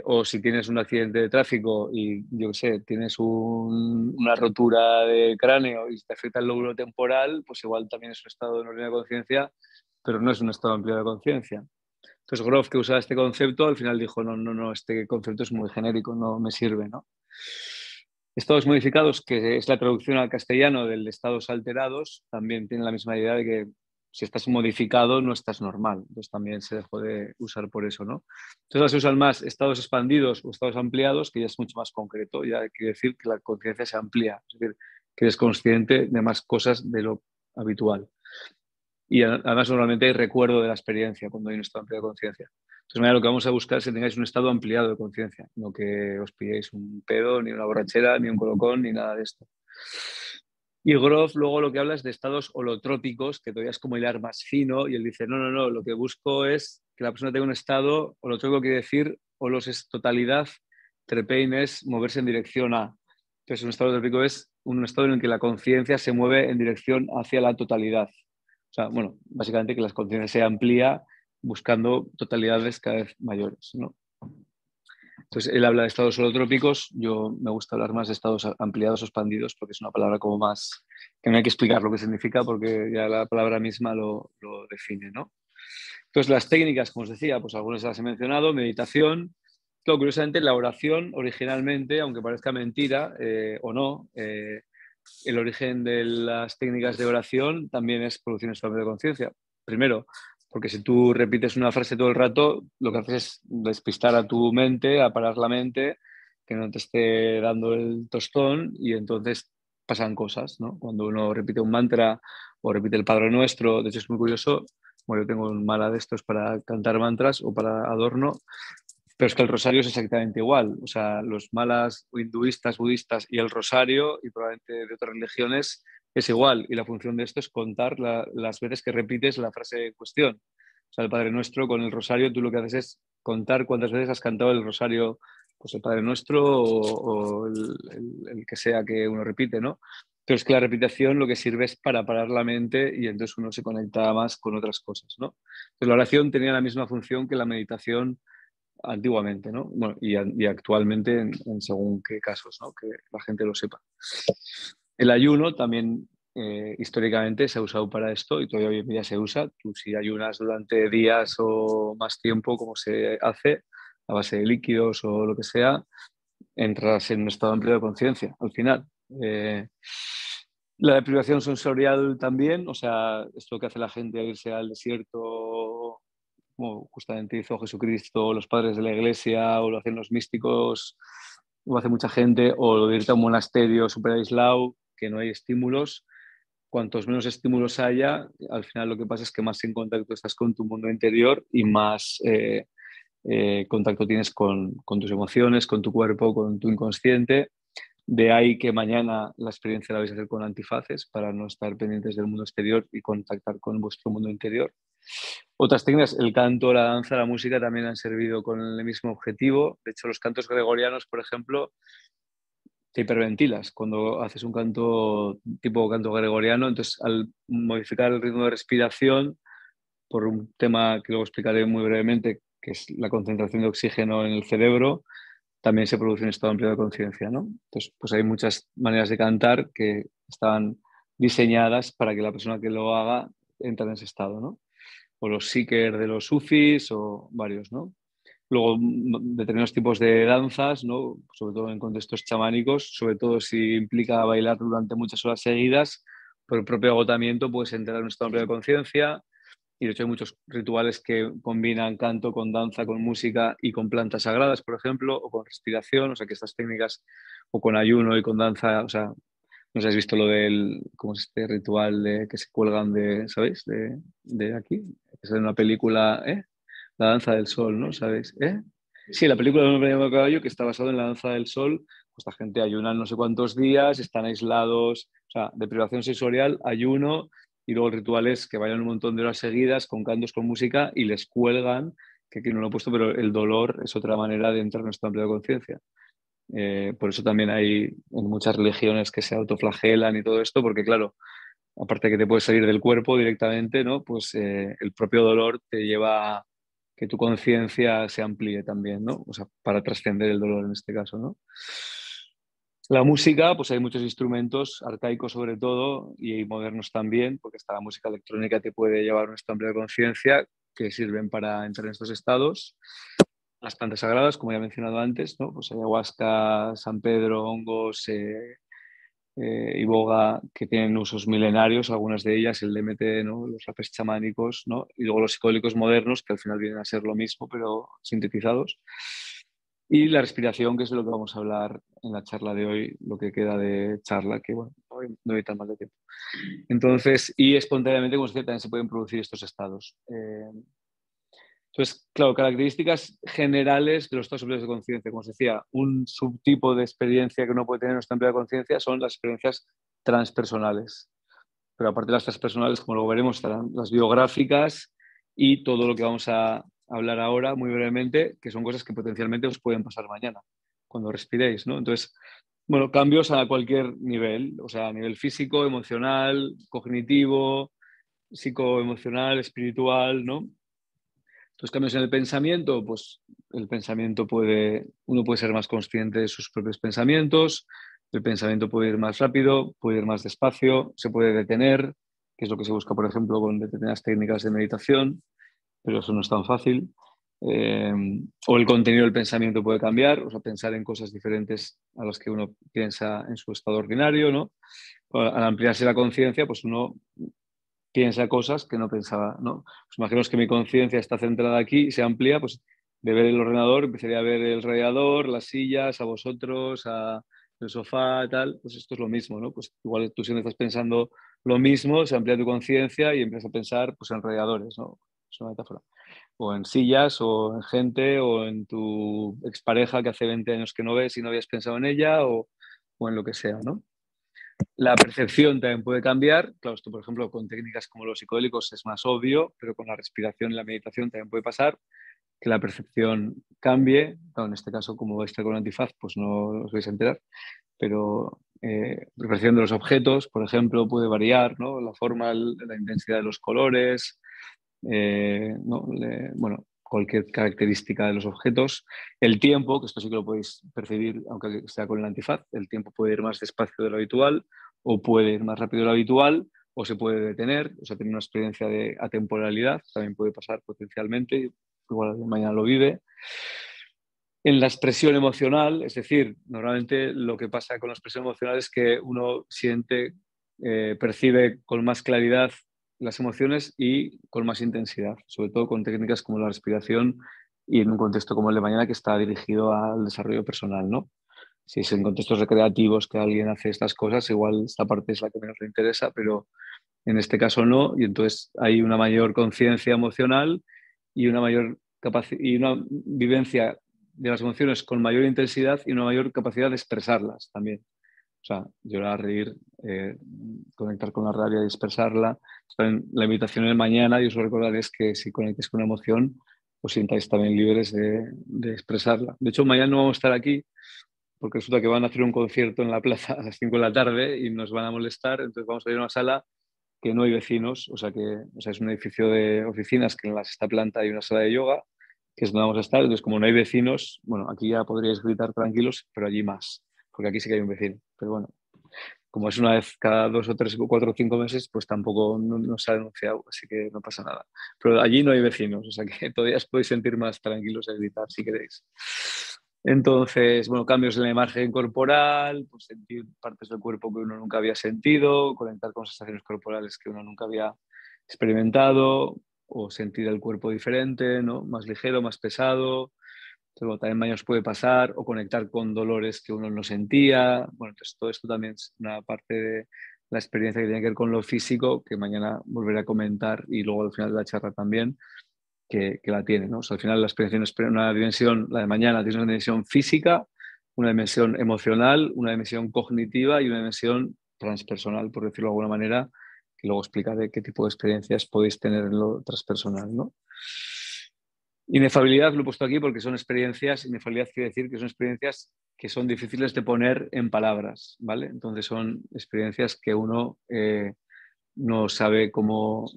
O si tienes un accidente de tráfico y, yo qué sé, tienes una rotura de cráneo y te afecta el lóbulo temporal, pues igual también es un estado de no ordinaria conciencia, pero no es un estado amplio de conciencia. Entonces Grof, que usaba este concepto, al final dijo, no, este concepto es muy genérico, no me sirve, ¿no? Estados modificados, que es la traducción al castellano del estados alterados, también tiene la misma idea de que si estás modificado no estás normal. Entonces también se dejó de usar por eso, ¿no? Entonces ahora se usan más estados expandidos o estados ampliados, que ya es mucho más concreto. Ya quiere decir que la conciencia se amplía, es decir, que eres consciente de más cosas de lo habitual. Y además normalmente hay recuerdo de la experiencia cuando hay un estado ampliado de conciencia. Entonces, mira, lo que vamos a buscar es que tengáis un estado ampliado de conciencia, no que os pilléis un pedo, ni una borrachera, ni un colocón, ni nada de esto. Y Grof luego lo que habla es de estados holotrópicos, que todavía es como hilar más fino, y él dice, no, lo que busco es que la persona tenga un estado holotrópico, quiere decir, holos es totalidad, trepein es moverse en dirección a. Entonces, un estado holotrópico es un estado en el que la conciencia se mueve en dirección hacia la totalidad. O sea, bueno, básicamente que la conciencia se amplía buscando totalidades cada vez mayores, ¿no? Entonces, él habla de estados holotrópicos, yo me gusta hablar más de estados ampliados o expandidos porque es una palabra como más, que no hay que explicar lo que significa porque ya la palabra misma lo define, ¿no? Entonces, las técnicas, como os decía, pues algunas las he mencionado, meditación. Claro, curiosamente, la oración originalmente, aunque parezca mentira o no, el origen de las técnicas de oración también es producir un estado de conciencia. Primero, porque si tú repites una frase todo el rato, lo que haces es despistar a tu mente, a parar la mente, que no te esté dando el tostón y entonces pasan cosas, ¿no? Cuando uno repite un mantra o repite el Padre Nuestro, de hecho es muy curioso, bueno, yo tengo un mala de estos para cantar mantras o para adorno, pero es que el rosario es exactamente igual. O sea, los malas hinduistas, budistas y el rosario, y probablemente de otras religiones, es igual. Y la función de esto es contar las veces que repites la frase en cuestión. O sea, el Padre Nuestro con el rosario, tú lo que haces es contar cuántas veces has cantado el rosario, pues el Padre Nuestro o el que sea que uno repite, ¿no? Pero es que la repetición lo que sirve es para parar la mente y entonces uno se conecta más con otras cosas, ¿no? Entonces la oración tenía la misma función que la meditación antiguamente, ¿no? Bueno, y actualmente en según qué casos, ¿no? Que la gente lo sepa. El ayuno también históricamente se ha usado para esto y todavía hoy en día se usa. Tú si ayunas durante días o más tiempo, como se hace, a base de líquidos o lo que sea, entras en un estado amplio de conciencia al final. La deprivación sensorial también, o sea, es lo que hace la gente al irse al desierto, como justamente hizo Jesucristo, los padres de la iglesia, o lo hacen los místicos, o lo hace mucha gente, o lo de irte a un monasterio súper aislado, que no hay estímulos. Cuantos menos estímulos haya, al final lo que pasa es que más en contacto estás con tu mundo interior y más contacto tienes con tus emociones, con tu cuerpo, con tu inconsciente. De ahí que mañana la experiencia la vais a hacer con antifaces para no estar pendientes del mundo exterior y contactar con vuestro mundo interior. Otras técnicas, el canto, la danza, la música también han servido con el mismo objetivo. De hecho, los cantos gregorianos, por ejemplo, te hiperventilas cuando haces un canto tipo canto gregoriano. Entonces, al modificar el ritmo de respiración, por un tema que luego explicaré muy brevemente, que es la concentración de oxígeno en el cerebro, también se produce un estado amplio de conciencia, ¿no? Entonces, pues hay muchas maneras de cantar que están diseñadas para que la persona que lo haga entre en ese estado, ¿no? O los sikher de los sufis o varios, ¿no? Luego, determinados tipos de danzas, ¿no? Sobre todo en contextos chamánicos, sobre todo si implica bailar durante muchas horas seguidas, por el propio agotamiento puedes entrar en un estado amplio de conciencia. Y de hecho hay muchos rituales que combinan canto con danza, con música y con plantas sagradas, por ejemplo, o con respiración, o sea que estas técnicas, o con ayuno y con danza, o sea, no sé si habéis visto lo del, ¿cómo es este ritual de que se cuelgan de, ¿sabéis? De aquí, que es de una película, ¿eh? La danza del sol, ¿no? ¿Sabéis? ¿Eh? Sí, la película de un pequeño caballo que está basado en la danza del sol, pues la gente ayuna no sé cuántos días, están aislados, o sea, deprivación sensorial, ayuno, y luego rituales que vayan un montón de horas seguidas con cantos, con música y les cuelgan, que aquí no lo he puesto, pero el dolor es otra manera de entrar en nuestro amplio de conciencia. Por eso también hay en muchas religiones que se autoflagelan y todo esto, porque claro, aparte de que te puedes salir del cuerpo directamente, ¿no? Pues el propio dolor te lleva a que tu conciencia se amplíe también, ¿no? O sea, para trascender el dolor en este caso, ¿no? La música, pues hay muchos instrumentos, arcaicos sobre todo, y modernos también, porque hasta la música electrónica te puede llevar a un estado amplio de conciencia que sirven para entrar en estos estados. Las plantas sagradas, como ya he mencionado antes, ¿no? Pues ayahuasca, San Pedro, hongos, iboga, que tienen usos milenarios, algunas de ellas, el DMT, ¿no? Los rapes chamánicos, ¿no? Y luego los psicodélicos modernos, que al final vienen a ser lo mismo, pero sintetizados. Y la respiración, que es de lo que vamos a hablar en la charla de hoy, lo que queda de charla, que bueno, no hay tan mal de tiempo. Entonces, y espontáneamente, como os decía, también se pueden producir estos estados. Entonces, claro, características generales de los estados amplios de conciencia. Como os decía, un subtipo de experiencia que uno puede tener en un estado amplio de conciencia son las experiencias transpersonales. Pero aparte de las transpersonales, como luego veremos, estarán las biográficas y todo lo que vamos a hablar ahora, muy brevemente, que son cosas que potencialmente os pueden pasar mañana, cuando respiréis, ¿no? Entonces, bueno, cambios a cualquier nivel, o sea, a nivel físico, emocional, cognitivo, psicoemocional, espiritual, ¿no? Los cambios en el pensamiento, pues el pensamiento uno puede ser más consciente de sus propios pensamientos, el pensamiento puede ir más rápido, puede ir más despacio, se puede detener, que es lo que se busca, por ejemplo, con determinadas técnicas de meditación, pero eso no es tan fácil. Eh, o el contenido del pensamiento puede cambiar, o sea, pensar en cosas diferentes a las que uno piensa en su estado ordinario, ¿no? Al ampliarse la conciencia, pues uno piensa cosas que no pensaba, ¿no? Pues imaginaos que mi conciencia está centrada aquí y se amplía, pues de ver el ordenador empezaría a ver el radiador, las sillas, a vosotros, a el sofá, tal, pues esto es lo mismo, ¿no? Pues igual tú siempre estás pensando lo mismo, se amplía tu conciencia y empiezas a pensar pues en radiadores, ¿no? Es una metáfora. O en sillas, o en gente, o en tu expareja que hace 20 años que no ves y no habías pensado en ella, o en lo que sea, ¿no? La percepción también puede cambiar. Claro, esto, por ejemplo, con técnicas como los psicodélicos es más obvio, pero con la respiración y la meditación también puede pasar que la percepción cambie. Claro, en este caso, como vais a estar con antifaz, pues no os vais a enterar, pero la percepción de los objetos, por ejemplo, puede variar, ¿no? La forma, la intensidad de los colores, ¿no? Bueno, cualquier característica de los objetos. El tiempo, que esto sí que lo podéis percibir, aunque sea con el antifaz, el tiempo puede ir más despacio de lo habitual o puede ir más rápido de lo habitual o se puede detener, o sea, tener una experiencia de atemporalidad, también puede pasar potencialmente, igual mañana lo vive. En la expresión emocional, es decir, normalmente lo que pasa con la expresión emocional es que uno siente, percibe con más claridad las emociones y con más intensidad, sobre todo con técnicas como la respiración y en un contexto como el de mañana que está dirigido al desarrollo personal, ¿no? Si es en contextos recreativos que alguien hace estas cosas, igual esta parte es la que menos le interesa, pero en este caso no, y entonces hay una mayor conciencia emocional y una mayor y una vivencia de las emociones con mayor intensidad y una mayor capacidad de expresarlas también. O sea, llorar, reír, conectar con la rabia y expresarla. También la invitación de mañana, y os lo recordaré, es que si conectéis con una emoción, os sintáis también libres de expresarla. De hecho, mañana no vamos a estar aquí porque resulta que van a hacer un concierto en la plaza a las 5 de la tarde y nos van a molestar, entonces vamos a ir a una sala que no hay vecinos, o sea, es un edificio de oficinas que en la sexta planta hay una sala de yoga, que es donde vamos a estar. Entonces, como no hay vecinos, bueno, aquí ya podríais gritar tranquilos, pero allí más, porque aquí sí que hay un vecino. Pero bueno, como es una vez cada 2 o 3 o 4 o 5 meses, pues tampoco no se ha denunciado, así que no pasa nada. Pero allí no hay vecinos, o sea que todavía os podéis sentir más tranquilos y gritar si queréis. Entonces, bueno, cambios en la imagen corporal, pues sentir partes del cuerpo que uno nunca había sentido, conectar con sensaciones corporales que uno nunca había experimentado, o sentir el cuerpo diferente, ¿no? Más ligero, más pesado. Entonces, también mañana os puede pasar, o conectar con dolores que uno no sentía. Bueno, entonces todo esto también es una parte de la experiencia que tiene que ver con lo físico, que mañana volveré a comentar y luego al final de la charla también que la tiene, ¿no? O sea, al final la experiencia es una dimensión, la de mañana tiene una dimensión física, una dimensión emocional, una dimensión cognitiva y una dimensión transpersonal, por decirlo de alguna manera, que luego explicaré qué tipo de experiencias podéis tener en lo transpersonal, ¿no? Inefabilidad lo he puesto aquí porque son experiencias, inefabilidad quiere decir que son experiencias que son difíciles de poner en palabras, ¿vale? Entonces son experiencias que uno no sabe cómo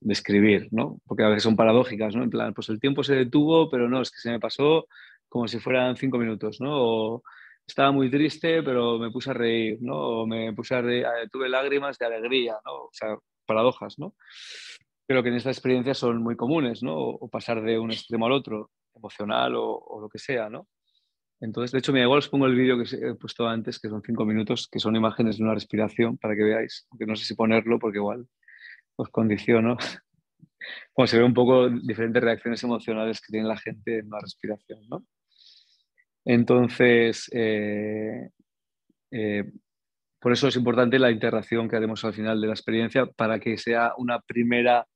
describir, ¿no? Porque a veces son paradójicas, ¿no? En plan, pues el tiempo se detuvo, pero no, es que se me pasó como si fueran 5 minutos, ¿no? O estaba muy triste, pero me puse a reír, ¿no? O me puse a reír, tuve lágrimas de alegría, ¿no? O sea, paradojas, ¿no? Pero que en estas experiencias son muy comunes, ¿no? O pasar de un extremo al otro, emocional o lo que sea, ¿no? Entonces, de hecho, mira, igual os pongo el vídeo que os he puesto antes, que son 5 minutos, que son imágenes de una respiración para que veáis, aunque no sé si ponerlo porque igual os condiciono. Como se ve un poco diferentes reacciones emocionales que tiene la gente en la respiración, ¿no? Entonces, eh, por eso es importante la integración que haremos al final de la experiencia para que sea una primera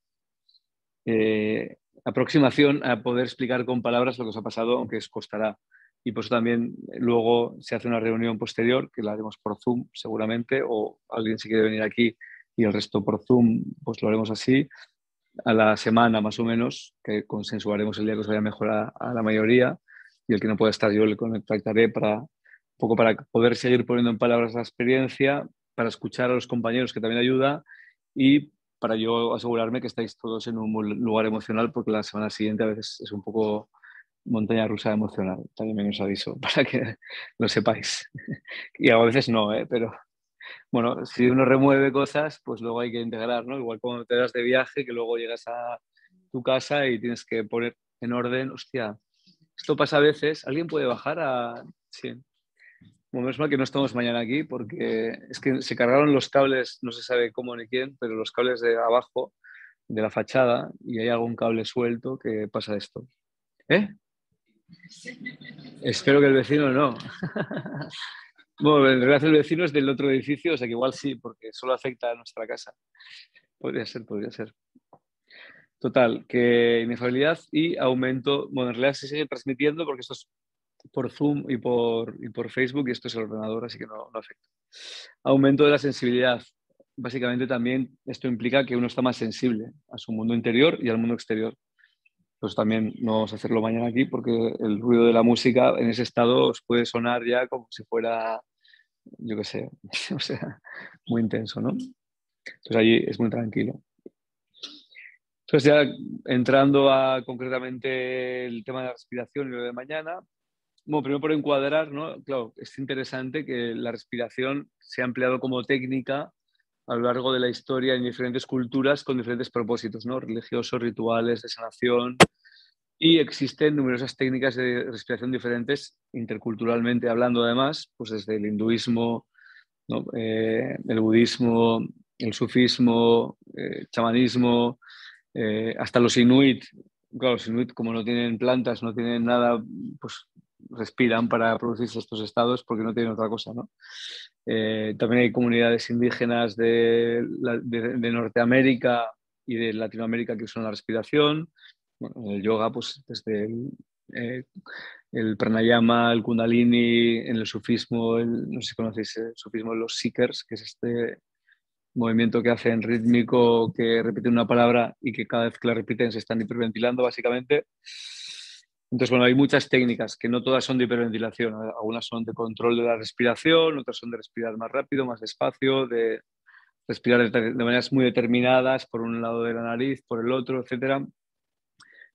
aproximación a poder explicar con palabras lo que os ha pasado, aunque os costará. Y por eso también luego se hace una reunión posterior, que la haremos por Zoom seguramente, o alguien si quiere venir aquí y el resto por Zoom, pues lo haremos así, a la semana más o menos, que consensuaremos el día que os vaya mejor a la mayoría, y el que no pueda estar yo le contactaré para, un poco para poder seguir poniendo en palabras la experiencia, para escuchar a los compañeros, que también ayuda, y para yo asegurarme que estáis todos en un buen lugar emocional, porque la semana siguiente a veces es un poco montaña rusa emocional. También os aviso para que lo sepáis. Y a veces no, ¿eh? Pero bueno, si uno remueve cosas, pues luego hay que integrar, ¿no? Igual cuando te das de viaje, que luego llegas a tu casa y tienes que poner en orden, hostia, esto pasa a veces, ¿alguien puede bajar a...? Sí. Bueno, menos mal que no estamos mañana aquí porque es que se cargaron los cables, no se sabe cómo ni quién, pero los cables de abajo de la fachada y hay algún cable suelto que pasa esto. ¿Eh? Espero que el vecino no. Bueno, en realidad el vecino es del otro edificio, o sea que igual sí, porque solo afecta a nuestra casa. Podría ser, podría ser. Total, que inefabilidad y aumento. Bueno, en realidad se sigue transmitiendo porque esto es por Zoom y por Facebook y esto es el ordenador, así que no afecta. Aumento de la sensibilidad. Básicamente también esto implica que uno está más sensible a su mundo interior y al mundo exterior. Pues también no vamos a hacerlo mañana aquí porque el ruido de la música en ese estado os puede sonar ya como si fuera, yo qué sé, o sea, muy intenso, ¿no? Entonces allí es muy tranquilo. Entonces ya entrando a concretamente el tema de la respiración y lo de mañana, bueno, primero por encuadrar, ¿no? Claro, es interesante que la respiración se ha empleado como técnica a lo largo de la historia en diferentes culturas con diferentes propósitos, ¿no? Religiosos, rituales, de sanación, y existen numerosas técnicas de respiración diferentes, interculturalmente hablando además, pues desde el hinduismo, ¿no? El budismo, el sufismo, chamanismo, hasta los inuit. Claro, los inuit como no tienen plantas, no tienen nada, pues respiran para producirse estos estados porque no tienen otra cosa, ¿no? También hay comunidades indígenas de Norteamérica y de Latinoamérica que usan la respiración. Bueno, el yoga, pues desde eh, el pranayama, el kundalini, en el sufismo, no sé si conocéis el sufismo, los seekers, que es este movimiento que hacen rítmico, que repiten una palabra y que cada vez que la repiten se están hiperventilando, básicamente. Entonces, bueno, hay muchas técnicas que no todas son de hiperventilación. Algunas son de control de la respiración, otras son de respirar más rápido, más despacio, de respirar de maneras muy determinadas, por un lado de la nariz, por el otro, etcétera.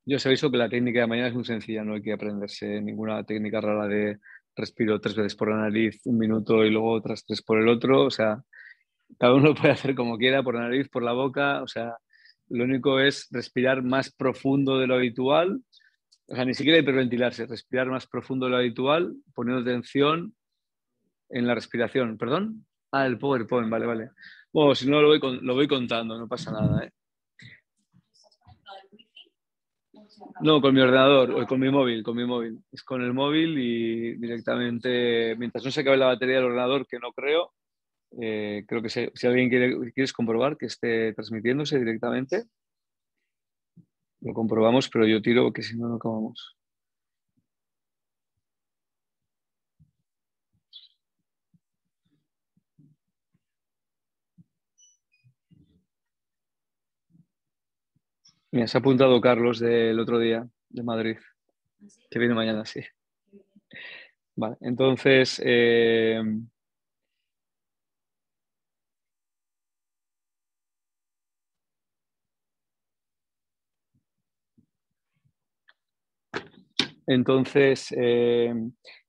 Yo os aviso que la técnica de mañana es muy sencilla, no hay que aprenderse ninguna técnica rara de respiro 3 veces por la nariz, 1 minuto y luego otras 3 por el otro. O sea, cada uno lo puede hacer como quiera, por la nariz, por la boca. O sea, lo único es respirar más profundo de lo habitual. O sea, ni siquiera hiperventilarse, respirar más profundo de lo habitual, poniendo atención en la respiración. ¿Perdón? Ah, el PowerPoint, vale, vale. Bueno, si no lo voy contando, no pasa nada, ¿eh? ¿Estás conectado al wifi? ¿O se acabó? No, con mi ordenador o con mi móvil, con mi móvil. Es con el móvil y directamente, mientras no se acabe la batería del ordenador, que no creo, creo que si alguien quieres comprobar que esté transmitiéndose directamente, lo comprobamos, pero yo tiro que si no, no acabamos. Mira, se ha apuntado Carlos del otro día, de Madrid, ¿Así? que viene mañana, sí. Qué bien. Vale, entonces,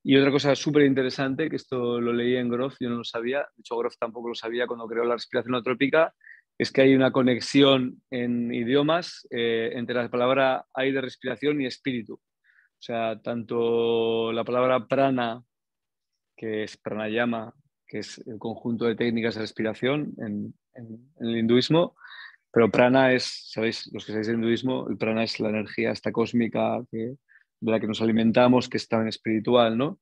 y otra cosa súper interesante, que esto lo leí en Grof, yo no lo sabía, de hecho Grof tampoco lo sabía cuando creó la respiración holotrópica, es que hay una conexión en idiomas entre la palabra aire, respiración y espíritu. O sea, tanto la palabra prana, que es pranayama, que es el conjunto de técnicas de respiración en el hinduismo, pero prana es, sabéis, los que sabéis de hinduismo, el prana es la energía esta cósmica de la que nos alimentamos, que es también espiritual, ¿no?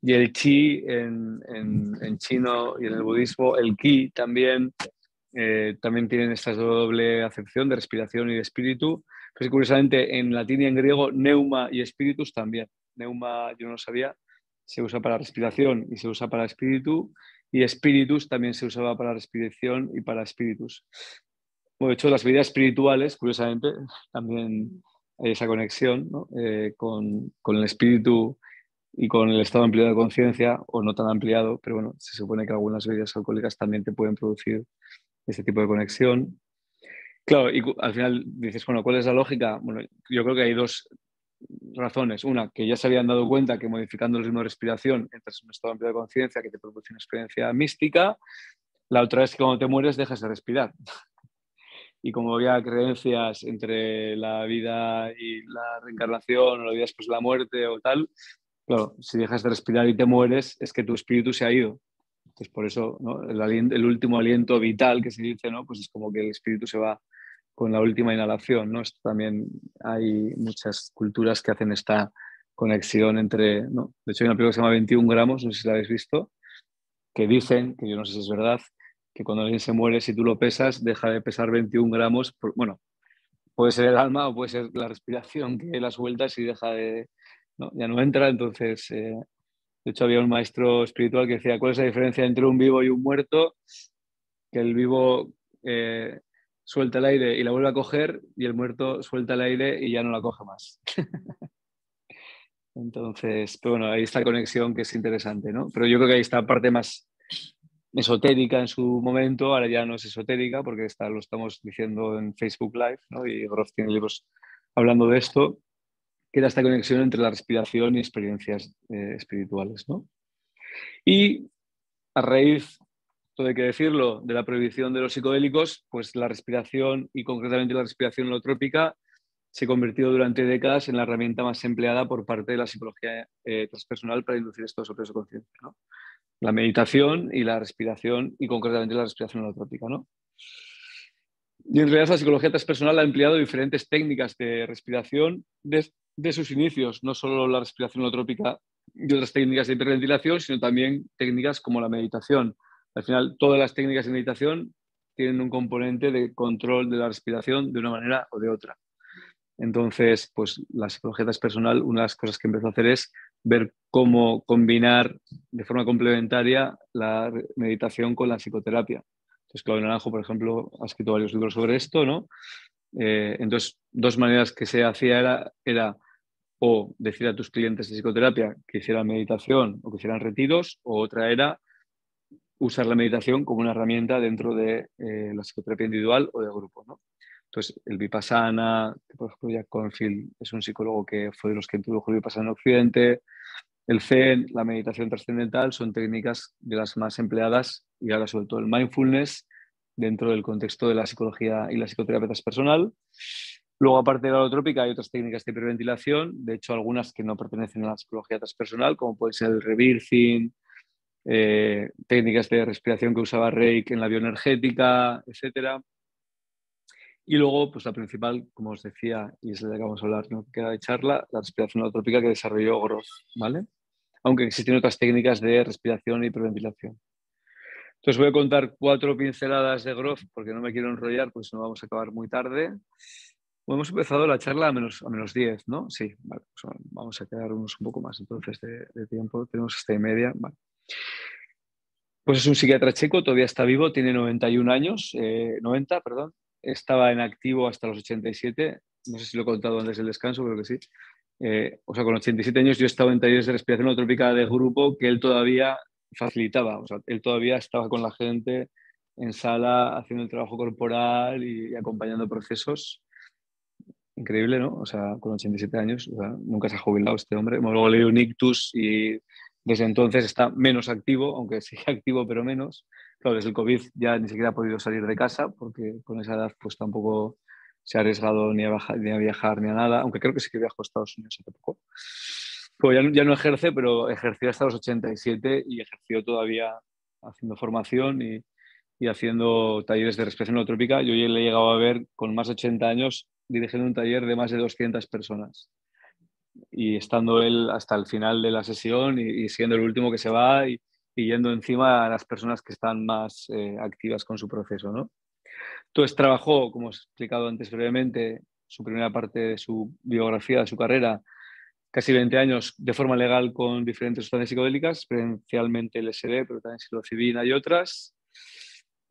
Y el chi en chino y en el budismo, el ki también tienen esta doble acepción de respiración y de espíritu. Pues curiosamente en latín y en griego, neuma y espíritus también. Neuma, yo no lo sabía, se usa para respiración y se usa para espíritu, y espíritus también se usaba para respiración y para espíritus. Bueno, de hecho, las vidas espirituales, curiosamente, también hay esa conexión, ¿no? Con el espíritu y con el estado ampliado de conciencia, o no tan ampliado, pero bueno, se supone que algunas bebidas alcohólicas también te pueden producir este tipo de conexión. Claro, y al final dices, bueno, ¿cuál es la lógica? Bueno, yo creo que hay dos razones. Una, que ya se habían dado cuenta que modificando el ritmo de respiración entras en un estado amplio de conciencia que te produce una experiencia mística. La otra es que cuando te mueres dejas de respirar. Y como había creencias entre la vida y la reencarnación, o la vida después de la muerte o tal, claro, si dejas de respirar y te mueres, es que tu espíritu se ha ido. Entonces, por eso, ¿no? El último aliento vital que se dice, ¿no? Pues es como que el espíritu se va con la última inhalación, ¿no? Esto también hay muchas culturas que hacen esta conexión entre, ¿no? De hecho, hay una película que se llama 21 gramos, no sé si la habéis visto, que dicen, que yo no sé si es verdad, que cuando alguien se muere, si tú lo pesas, deja de pesar 21 gramos. Bueno, puede ser el alma o puede ser la respiración que las vueltas y deja de, ¿no? Ya no entra. Entonces, de hecho, había un maestro espiritual que decía, ¿cuál es la diferencia entre un vivo y un muerto? Que el vivo suelta el aire y la vuelve a coger, y el muerto suelta el aire y ya no la coge más. Entonces, pero bueno, hay esta conexión que es interesante, ¿no? Pero yo creo que hay esta parte más esotérica en su momento, ahora ya no es esotérica porque lo estamos diciendo en Facebook Live, ¿no? Y Grof tiene libros hablando de esto, que era esta conexión entre la respiración y experiencias espirituales, ¿no? Y a raíz, todo hay que decirlo, de la prohibición de los psicodélicos, pues la respiración y concretamente la respiración holotrópica se convirtió durante décadas en la herramienta más empleada por parte de la psicología transpersonal para inducir estos estados de conciencia, ¿no? La meditación y la respiración, y concretamente la respiración holotrópica, ¿no? Y en realidad la psicología transpersonal ha empleado diferentes técnicas de respiración de sus inicios, no solo la respiración holotrópica y otras técnicas de hiperventilación, sino también técnicas como la meditación. Al final, todas las técnicas de meditación tienen un componente de control de la respiración de una manera o de otra. Entonces, pues la psicología transpersonal, una de las cosas que empezó a hacer es ver cómo combinar de forma complementaria la meditación con la psicoterapia. Entonces, Claudio Naranjo, por ejemplo, ha escrito varios libros sobre esto, ¿no? Entonces, dos maneras que se hacía era o decir a tus clientes de psicoterapia que hicieran meditación o que hicieran retiros, o otra era usar la meditación como una herramienta dentro de la psicoterapia individual o de grupo, ¿no? Entonces, el Vipassana, que por ejemplo Jack Cornfield es un psicólogo que fue de los que introdujo el Vipassana en Occidente, el Zen, la meditación trascendental, son técnicas de las más empleadas, y ahora sobre todo el mindfulness dentro del contexto de la psicología y la psicoterapia transpersonal. Luego, aparte de la holotrópica, hay otras técnicas de hiperventilación, de hecho algunas que no pertenecen a la psicología transpersonal, como puede ser el rebirthing, técnicas de respiración que usaba Reiki en la bioenergética, etcétera. Y luego, pues la principal, como os decía, y es la que vamos a hablar, ¿no?, que era de charla, la respiración holotrópica que desarrolló Grof, ¿vale? Aunque existen otras técnicas de respiración y hiperventilación. Entonces voy a contar 4 pinceladas de Grof, porque no me quiero enrollar, pues no vamos a acabar muy tarde. Hemos empezado la charla a menos 10, ¿no? Sí, vale, pues vamos a quedarnos un poco más entonces de tiempo. Tenemos hasta y media, vale. Pues es un psiquiatra checo, todavía está vivo, tiene 91 años, 90, perdón. Estaba en activo hasta los 87, no sé si lo he contado antes del descanso, creo que sí. O sea, con 87 años yo estaba en talleres de respiración holotrópica de grupo que él todavía facilitaba, o sea, él todavía estaba con la gente en sala haciendo el trabajo corporal y acompañando procesos. Increíble, ¿no? O sea, con 87 años, o sea, nunca se ha jubilado este hombre. Luego le dio un ictus y desde entonces está menos activo, aunque sigue activo, pero menos. Claro, desde el COVID ya ni siquiera ha podido salir de casa porque con esa edad pues tampoco se ha arriesgado ni a viajar ni a nada, aunque creo que sí que viajó a Estados Unidos hace poco. Pues ya no ejerce, pero ejerció hasta los 87 y ejerció todavía haciendo formación y haciendo talleres de respiración holotrópica. Yo ya le he llegado a ver con más de 80 años dirigiendo un taller de más de 200 personas y estando él hasta el final de la sesión y siendo el último que se va y yendo encima a las personas que están más activas con su proceso, ¿no? Entonces trabajó, como os he explicado antes brevemente, su primera parte de su biografía, de su carrera, casi 20 años de forma legal con diferentes sustancias psicodélicas, especialmente LSD, pero también psilocibina y otras.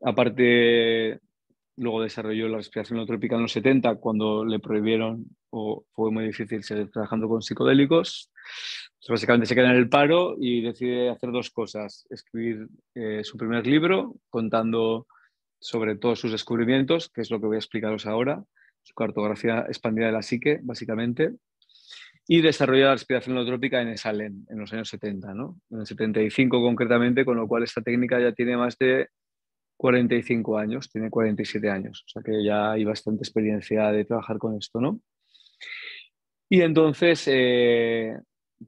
Aparte, luego desarrolló la respiración holotrópica en los 70, cuando le prohibieron o fue muy difícil seguir trabajando con psicodélicos. Entonces, básicamente se queda en el paro y decide hacer 2 cosas. Escribir su primer libro contando sobre todos sus descubrimientos, que es lo que voy a explicaros ahora, su cartografía expandida de la psique, básicamente, y desarrollar la respiración holotrópica en Esalen en los años 70, ¿no? En el 75 concretamente, con lo cual esta técnica ya tiene más de 45 años, tiene 47 años, o sea que ya hay bastante experiencia de trabajar con esto, ¿no? Y entonces,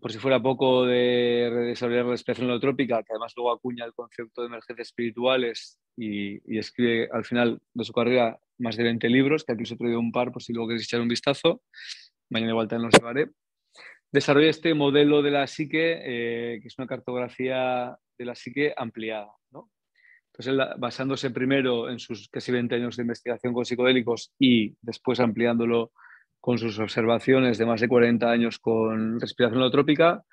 por si fuera poco de desarrollar la respiración holotrópica, que además luego acuña el concepto de emergencias espirituales y escribe al final de su carrera más de 20 libros, que aquí os he traído un par por si luego queréis echar un vistazo, mañana igual también los llevaré. Desarrolla este modelo de la psique, que es una cartografía de la psique ampliada, ¿no? Entonces, basándose primero en sus casi 20 años de investigación con psicodélicos y después ampliándolo con sus observaciones de más de 40 años con respiración holotrópica,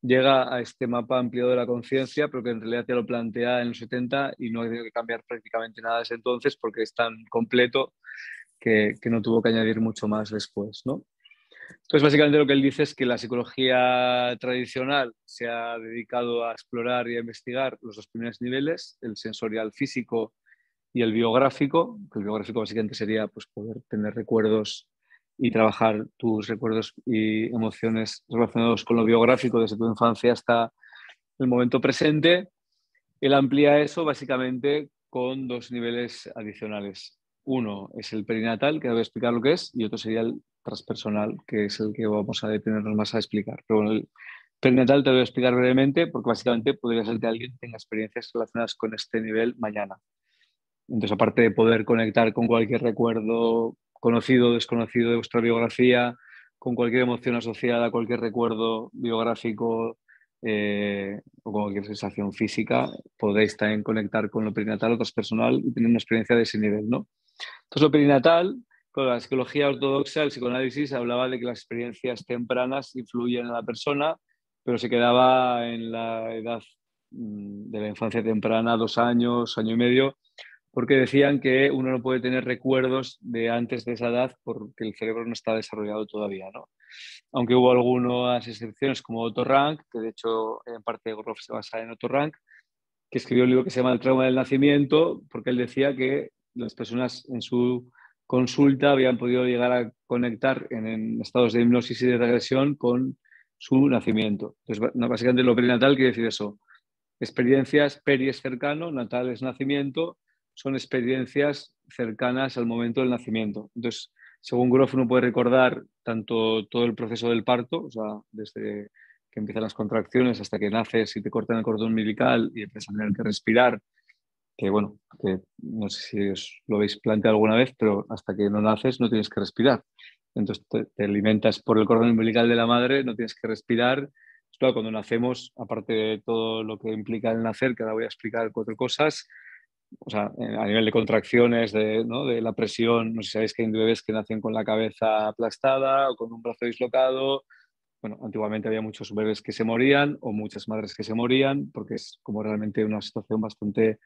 llega a este mapa ampliado de la conciencia, pero que en realidad ya lo plantea en los 70 y no ha tenido que cambiar prácticamente nada desde entonces porque es tan completo que no tuvo que añadir mucho más después, ¿no? Entonces, básicamente lo que él dice es que la psicología tradicional se ha dedicado a explorar y a investigar los dos primeros niveles, el sensorial físico y el biográfico, que el biográfico básicamente sería pues, poder tener recuerdos y trabajar tus recuerdos y emociones relacionados con lo biográfico desde tu infancia hasta el momento presente. Él amplía eso básicamente con dos niveles adicionales. Uno es el perinatal, que voy a explicar lo que es, y otro sería el transpersonal, que es el que vamos a detenernos más a explicar. Pero bueno, el perinatal te lo voy a explicar brevemente porque básicamente podría ser que alguien tenga experiencias relacionadas con este nivel mañana. Entonces, aparte de poder conectar con cualquier recuerdo conocido o desconocido de vuestra biografía, con cualquier emoción asociada a cualquier recuerdo biográfico o con cualquier sensación física, podéis también conectar con lo perinatal o transpersonal y tener una experiencia de ese nivel, ¿no? Entonces, lo perinatal, con la psicología ortodoxa, el psicoanálisis hablaba de que las experiencias tempranas influyen en la persona, pero se quedaba en la edad de la infancia temprana, 2 años, año y medio, porque decían que uno no puede tener recuerdos de antes de esa edad porque el cerebro no está desarrollado todavía, ¿no? Aunque hubo algunas excepciones como Otto Rank, que de hecho en parte Grof se basa en Otto Rank, que escribió un libro que se llama El trauma del nacimiento, porque él decía que las personas en su consulta habían podido llegar a conectar en estados de hipnosis y de regresión con su nacimiento. Entonces, básicamente lo perinatal quiere decir eso. Experiencias, peri es cercano, natal es nacimiento, son experiencias cercanas al momento del nacimiento. Entonces, según Grof, uno puede recordar tanto todo el proceso del parto, o sea, desde que empiezan las contracciones hasta que naces y te cortan el cordón umbilical y empiezas a tener que respirar, que bueno, que no sé si os lo habéis planteado alguna vez, pero hasta que no naces no tienes que respirar. Entonces te alimentas por el cordón umbilical de la madre, no tienes que respirar. Pues claro, cuando nacemos, aparte de todo lo que implica el nacer, que ahora voy a explicar 4 cosas, o sea, a nivel de contracciones, ¿no? De la presión, no sé si sabéis que hay bebés que nacen con la cabeza aplastada o con un brazo dislocado. Bueno, antiguamente había muchos bebés que se morían o muchas madres que se morían porque es como realmente una situación bastante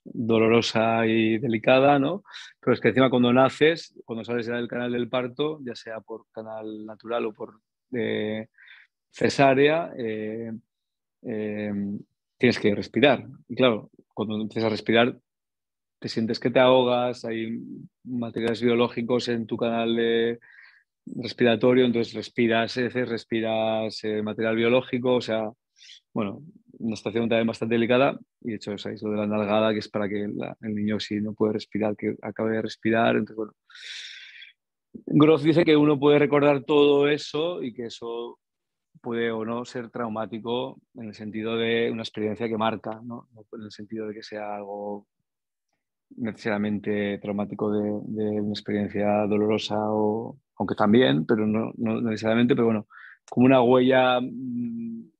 dolorosa y delicada, ¿no? Pero es que encima cuando naces, cuando sales ya del canal del parto, ya sea por canal natural o por cesárea, eh, tienes que respirar. Y claro, cuando empiezas a respirar, te sientes que te ahogas, hay materiales biológicos en tu canal respiratorio, entonces respiras heces, respiras material biológico, o sea, bueno, una situación también bastante delicada y de hecho sabéis lo de la nalgada, que es para que el niño si no puede respirar, que acabe de respirar, entonces bueno. Groth dice que uno puede recordar todo eso y que eso puede o no ser traumático en el sentido de una experiencia que marca, ¿no? No en el sentido de que sea algo necesariamente traumático de una experiencia dolorosa, o, aunque también, pero no necesariamente, pero bueno, como una huella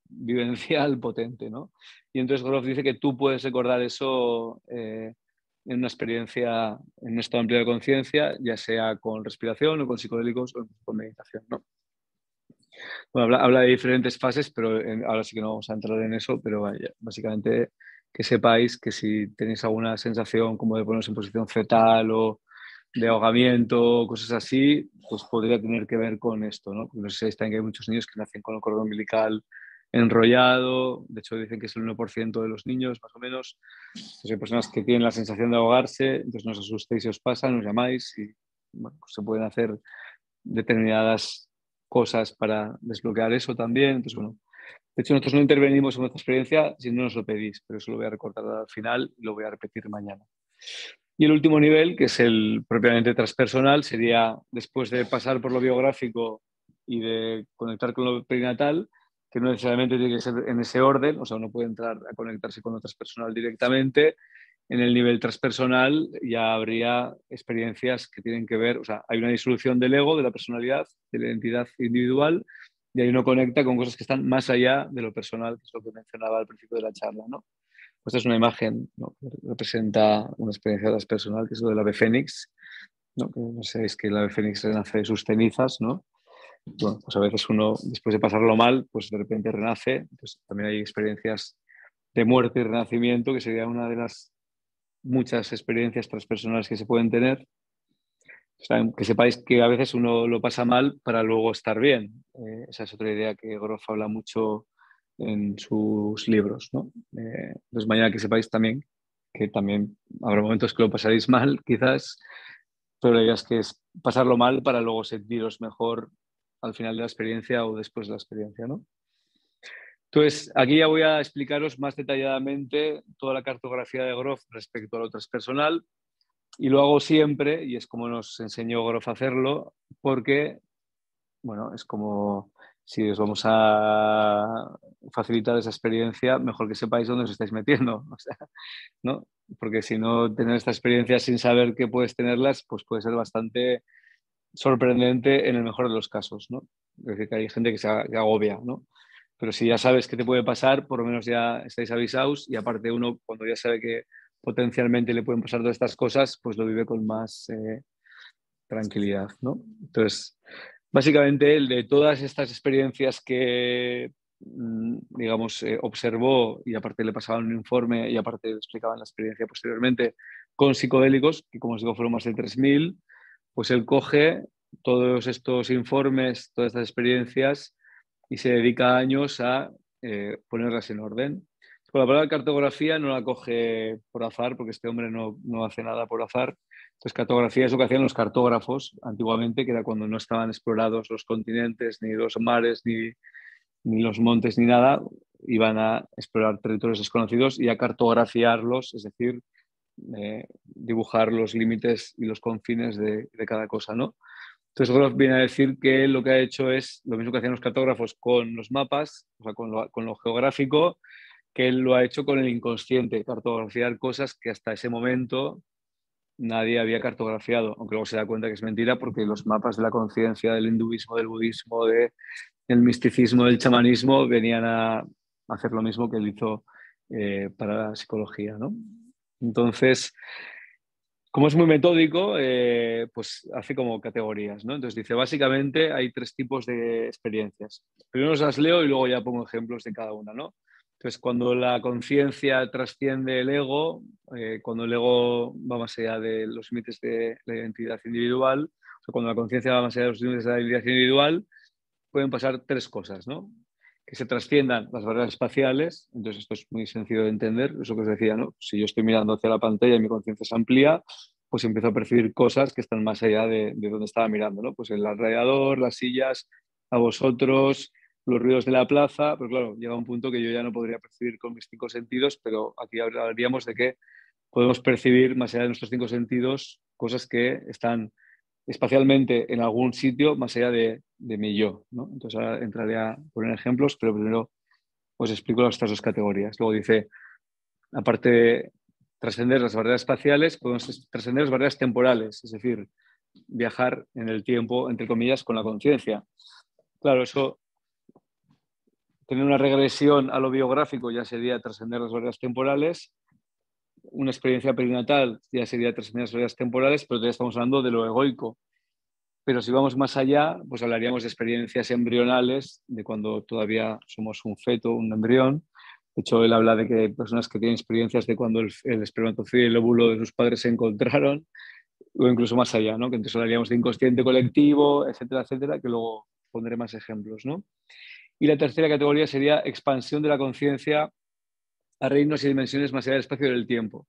vivencial potente, ¿no? Y entonces Grof dice que tú puedes recordar eso en una experiencia, en un estado amplio de conciencia, ya sea con respiración o con psicodélicos o con meditación, ¿no? Bueno, habla de diferentes fases, pero ahora sí que no vamos a entrar en eso, pero vaya, básicamente que sepáis que si tenéis alguna sensación como de poneros en posición fetal o de ahogamiento, cosas así, pues podría tener que ver con esto, ¿no? Porque no sé si sabéis también que hay muchos niños que nacen con el cordón umbilical enrollado, de hecho dicen que es el 1% de los niños, más o menos. Entonces hay personas que tienen la sensación de ahogarse, entonces no os asustéis si os pasa, nos llamáis y bueno, pues se pueden hacer determinadas cosas para desbloquear eso también. Entonces, bueno, de hecho nosotros no intervenimos en nuestra experiencia si no nos lo pedís, pero eso lo voy a recortar al final y lo voy a repetir mañana. Y el último nivel, que es el propiamente transpersonal, sería después de pasar por lo biográfico y de conectar con lo perinatal, que no necesariamente tiene que ser en ese orden, o sea, uno puede entrar a conectarse con lo transpersonal directamente. En el nivel transpersonal ya habría experiencias que tienen que ver, o sea, hay una disolución del ego, de la personalidad, de la identidad individual, y ahí uno conecta con cosas que están más allá de lo personal, que es lo que mencionaba al principio de la charla, ¿no? Esta es una imagen, ¿no?, que representa una experiencia transpersonal, que es lo del ave fénix, ¿no? Que no sabéis que el ave fénix renace de sus cenizas, ¿no? Bueno, pues a veces uno, después de pasarlo mal, pues de repente renace. Pues también hay experiencias de muerte y renacimiento, que sería una de las muchas experiencias transpersonales que se pueden tener. O sea, que sepáis que a veces uno lo pasa mal para luego estar bien. Esa es otra idea que Grof habla mucho en sus libros, ¿no? Entonces, mañana que sepáis también que también habrá momentos que lo pasaréis mal, quizás, pero la idea es que es pasarlo mal para luego sentiros mejor al final de la experiencia o después de la experiencia, ¿no? Entonces, aquí ya voy a explicaros más detalladamente toda la cartografía de Grof respecto a lo transpersonal, y lo hago siempre, y es como nos enseñó Grof a hacerlo, porque, bueno, es como si os vamos a facilitar esa experiencia, mejor que sepáis dónde os estáis metiendo, o sea, ¿no? Porque si no, tener esta experiencia sin saber que puedes tenerlas, pues puede ser bastante sorprendente en el mejor de los casos, ¿no? Es decir, que hay gente que agobia, ¿no? Pero si ya sabes qué te puede pasar, por lo menos ya estáis avisados, y aparte uno, cuando ya sabe que potencialmente le pueden pasar todas estas cosas, pues lo vive con más tranquilidad, ¿no? Entonces, básicamente, el de todas estas experiencias que, digamos, observó, y aparte le pasaban un informe y aparte le explicaban la experiencia posteriormente con psicodélicos, que como os digo fueron más de 3.000, pues él coge todos estos informes, todas estas experiencias y se dedica años a ponerlas en orden. Con la palabra cartografía no la coge por azar, porque este hombre no hace nada por azar. Entonces, cartografía es lo que hacían los cartógrafos antiguamente, que era cuando no estaban explorados los continentes, ni los mares, ni los montes, ni nada. Iban a explorar territorios desconocidos y a cartografiarlos, es decir, dibujar los límites y los confines de cada cosa, ¿no? Entonces, Grof viene a decir que lo que ha hecho es lo mismo que hacían los cartógrafos con los mapas, o sea, con lo geográfico, que él lo ha hecho con el inconsciente, cartografiar cosas que hasta ese momento nadie había cartografiado, aunque luego se da cuenta que es mentira porque los mapas de la conciencia del hinduismo, del budismo, del misticismo, del chamanismo venían a hacer lo mismo que él hizo para la psicología, ¿no? Entonces, como es muy metódico, pues hace como categorías, ¿no? Entonces dice, básicamente hay 3 tipos de experiencias. Primero os las leo y luego ya pongo ejemplos de cada una, ¿no? Entonces, cuando la conciencia trasciende el ego, cuando el ego va más allá de los límites de la identidad individual, o sea, cuando la conciencia va más allá de los límites de la identidad individual, pueden pasar 3 cosas, ¿no? Que se trasciendan las barreras espaciales, entonces esto es muy sencillo de entender, eso que os decía, ¿no? Si yo estoy mirando hacia la pantalla y mi conciencia se amplía, pues empiezo a percibir cosas que están más allá de donde estaba mirando, ¿no? Pues el alrededor, las sillas, a vosotros, los ruidos de la plaza, pero claro, llega un punto que yo ya no podría percibir con mis 5 sentidos, pero aquí hablaríamos de que podemos percibir más allá de nuestros 5 sentidos cosas que están espacialmente en algún sitio más allá de mi yo, ¿no? Entonces ahora entraré a poner ejemplos, pero primero os explico estas 2 categorías. Luego dice, aparte de trascender las barreras espaciales, podemos trascender las barreras temporales, es decir, viajar en el tiempo, entre comillas, con la conciencia. Claro, eso, tener una regresión a lo biográfico ya sería trascender las barreras temporales, una experiencia perinatal ya sería trascender las barreras temporales, pero ya estamos hablando de lo egoico. Pero si vamos más allá, pues hablaríamos de experiencias embrionales, de cuando todavía somos un feto, un embrión. De hecho, él habla de que hay personas que tienen experiencias de cuando el espermatozoide y el óvulo de sus padres se encontraron, o incluso más allá, ¿no? Que entonces hablaríamos de inconsciente colectivo, etcétera, etcétera, que luego pondré más ejemplos, ¿no? Y la tercera categoría sería expansión de la conciencia a reinos y dimensiones más allá del espacio y del tiempo.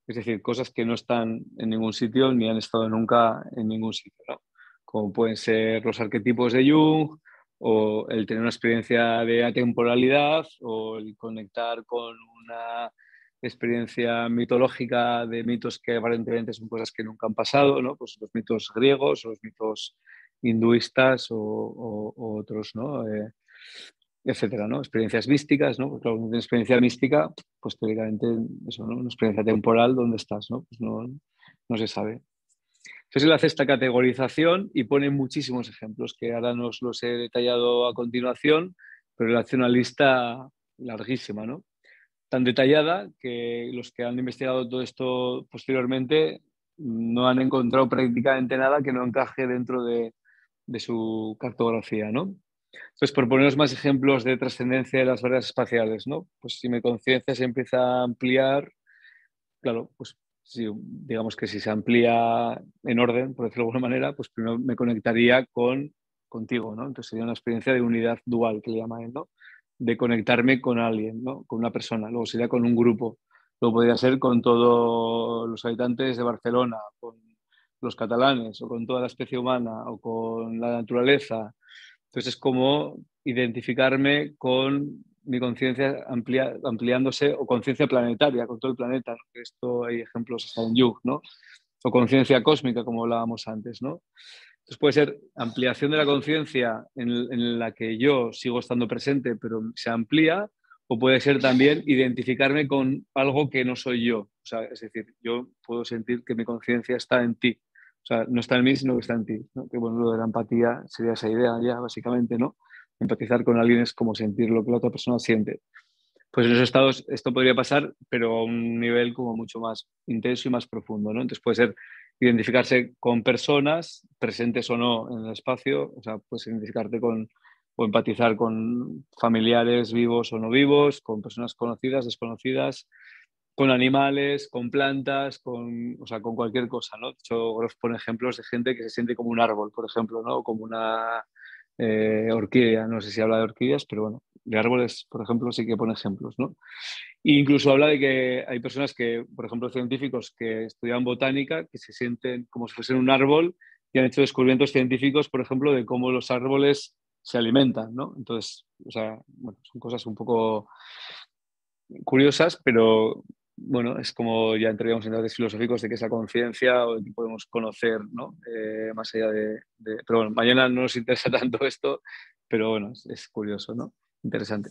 Es decir, cosas que no están en ningún sitio ni han estado nunca en ningún sitio, ¿no? Como pueden ser los arquetipos de Jung, o el tener una experiencia de atemporalidad, o el conectar con una experiencia mitológica de mitos que aparentemente son cosas que nunca han pasado, ¿no? Pues los mitos griegos, o los mitos hinduistas o otros, ¿no? Etcétera, ¿no? Experiencias místicas, ¿no? Porque claro, una experiencia mística, pues teóricamente eso, ¿no? Una experiencia temporal, ¿dónde estás, no? Pues no se sabe. Entonces él hace esta categorización y pone muchísimos ejemplos que ahora no os los he detallado a continuación, pero él hace una lista larguísima, ¿no? Tan detallada que los que han investigado todo esto posteriormente no han encontrado prácticamente nada que no encaje dentro de su cartografía, ¿no? Entonces, por poneros más ejemplos de trascendencia de las barreras espaciales, ¿no? Pues si mi conciencia se empieza a ampliar, claro, pues digamos que si se amplía en orden, por decirlo de alguna manera, pues primero me conectaría contigo, ¿no? Entonces sería una experiencia de unidad dual, que le llaman él, ¿no? De conectarme con alguien, ¿no? Con una persona. Luego sería con un grupo. Luego podría ser con todos los habitantes de Barcelona, con los catalanes, o con toda la especie humana, o con la naturaleza. Entonces es como identificarme con mi conciencia ampliándose, o conciencia planetaria, con todo el planeta, ¿no? Que esto hay ejemplos hasta en Jung, ¿no? O conciencia cósmica, como hablábamos antes, ¿no? Entonces puede ser ampliación de la conciencia en la que yo sigo estando presente, pero se amplía, o puede ser también identificarme con algo que no soy yo. O sea, es decir, yo puedo sentir que mi conciencia está en ti. O sea, no está en mí, sino que está en ti, ¿no? Que bueno, lo de la empatía sería esa idea ya, básicamente, ¿no? Empatizar con alguien es como sentir lo que la otra persona siente. Pues en esos estados esto podría pasar, pero a un nivel como mucho más intenso y más profundo, ¿no? Entonces puede ser identificarse con personas, presentes o no en el espacio, o sea, puedes identificarte con o empatizar con familiares vivos o no vivos, con personas conocidas, desconocidas, con animales, con plantas, o sea, con cualquier cosa, ¿no? De hecho, os pone ejemplos de gente que se siente como un árbol, por ejemplo, ¿no? O como una orquídea, no sé si habla de orquídeas, pero bueno, de árboles, por ejemplo, sí que pone ejemplos, ¿no? E incluso habla de que hay personas que, por ejemplo, científicos que estudian botánica, que se sienten como si fuesen un árbol y han hecho descubrimientos científicos, por ejemplo, de cómo los árboles se alimentan, ¿no? Entonces, o sea, bueno, son cosas un poco curiosas, pero bueno, es como ya entraríamos en debates filosóficos de qué es la conciencia o de qué podemos conocer, ¿no? Más allá Pero bueno, mañana no nos interesa tanto esto, pero bueno, es curioso, ¿no? Interesante.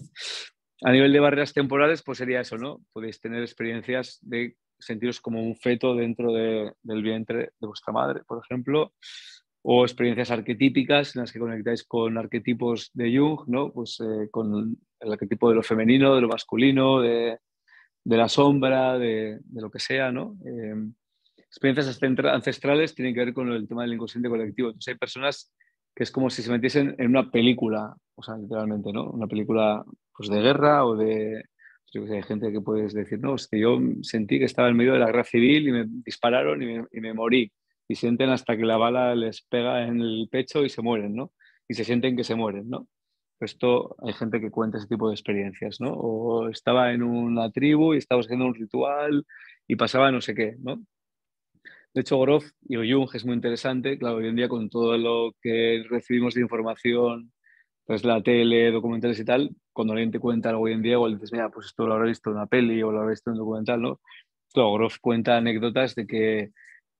A nivel de barreras temporales, pues sería eso, ¿no? Podéis tener experiencias de sentiros como un feto dentro del vientre de vuestra madre, por ejemplo, o experiencias arquetípicas en las que conectáis con arquetipos de Jung, ¿no? Pues con el arquetipo de lo femenino, de lo masculino, de la sombra, de lo que sea, ¿no? Experiencias ancestrales tienen que ver con el tema del inconsciente colectivo. Entonces hay personas que es como si se metiesen en una película, o sea, literalmente, ¿no? Una película pues, de guerra o de... Yo que sé, hay gente que puedes decir, no, es que yo sentí que estaba en medio de la guerra civil y me dispararon y me morí. Y sienten hasta que la bala les pega en el pecho y se mueren, ¿no? Y se sienten que se mueren, ¿no? Esto hay gente que cuenta ese tipo de experiencias, ¿no? O estaba en una tribu y estaba haciendo un ritual y pasaba no sé qué, ¿no? De hecho, Grof y Jung es muy interesante. Claro, hoy en día con todo lo que recibimos de información, pues la tele, documentales y tal, cuando alguien te cuenta algo hoy en día, igual dices, mira, pues esto lo habré visto en una peli o lo habré visto en un documental, ¿no? Claro, Grof cuenta anécdotas de que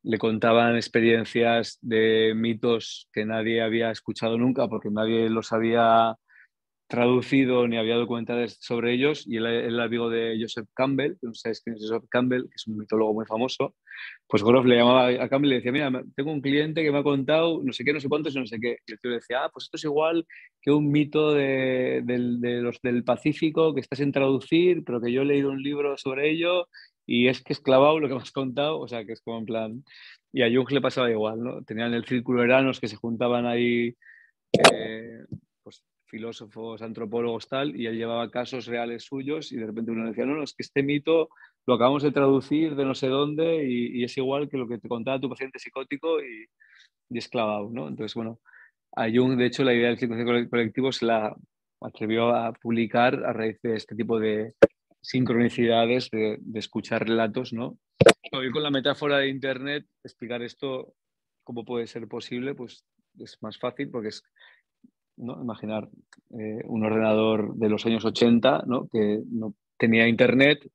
le contaban experiencias de mitos que nadie había escuchado nunca porque nadie los había traducido ni había documentales sobre ellos, y el amigo de Joseph Campbell, que no sabéis quién es Joseph Campbell, que es un mitólogo muy famoso, pues Grof le llamaba a Campbell y le decía, mira, tengo un cliente que me ha contado no sé qué, no sé cuántos y no sé qué. Y el tío le decía, pues esto es igual que un mito de los del Pacífico que está sin traducir, pero que yo he leído un libro sobre ello y es que es clavado lo que me has contado, o sea, que es como en plan... Y a Jung le pasaba igual, ¿no? Tenían el círculo de eranos que se juntaban ahí pues, filósofos, antropólogos, tal, y él llevaba casos reales suyos y de repente uno decía, no, no, es que este mito lo acabamos de traducir de no sé dónde y es igual que lo que te contaba tu paciente psicótico y es clavado, ¿no? Entonces, bueno, a Jung, de hecho, la idea del psicoanálisis colectivo se la atrevió a publicar a raíz de este tipo de sincronicidades, de escuchar relatos, ¿no? Hoy con la metáfora de Internet, explicar esto, cómo puede ser posible, pues es más fácil porque es, ¿no? Imaginar un ordenador de los años 80, ¿no? Que no tenía internet,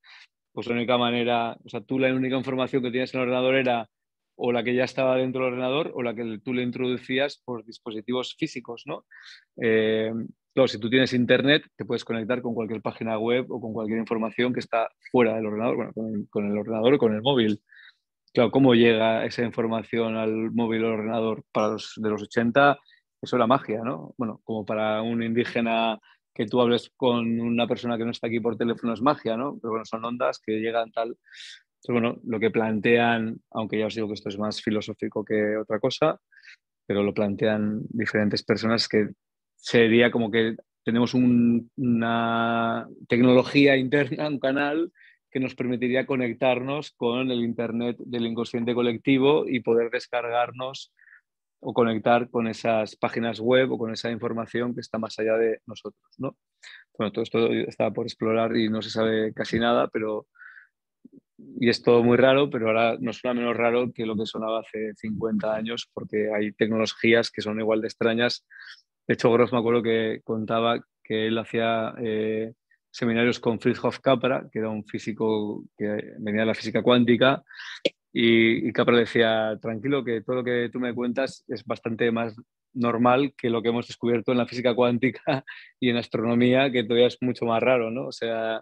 pues la única manera, o sea, tú la única información que tienes en el ordenador era o la que ya estaba dentro del ordenador o la que tú le introducías por dispositivos físicos, ¿no? Eh, claro, si tú tienes internet, te puedes conectar con cualquier página web o con cualquier información que está fuera del ordenador, bueno, con el ordenador o con el móvil. Claro, ¿cómo llega esa información al móvil o al ordenador? Para los de los 80, eso era magia, ¿no? Bueno, como para un indígena que tú hables con una persona que no está aquí por teléfono es magia, ¿no? Pero bueno, son ondas que llegan tal. Entonces, bueno, lo que plantean, aunque ya os digo que esto es más filosófico que otra cosa, pero lo plantean diferentes personas, que sería como que tenemos una tecnología interna, un canal que nos permitiría conectarnos con el Internet del inconsciente colectivo y poder descargarnos o conectar con esas páginas web o con esa información que está más allá de nosotros, ¿no? Bueno, todo esto está por explorar y no se sabe casi nada, y es todo muy raro, pero ahora no suena menos raro que lo que sonaba hace 50 años, porque hay tecnologías que son igual de extrañas. De hecho, Gross me acuerdo que contaba que él hacía seminarios con Fritjof Capra, que era un físico que venía de la física cuántica, y Capra decía, tranquilo, que todo lo que tú me cuentas es bastante más normal que lo que hemos descubierto en la física cuántica y en astronomía, que todavía es mucho más raro, ¿no? O sea,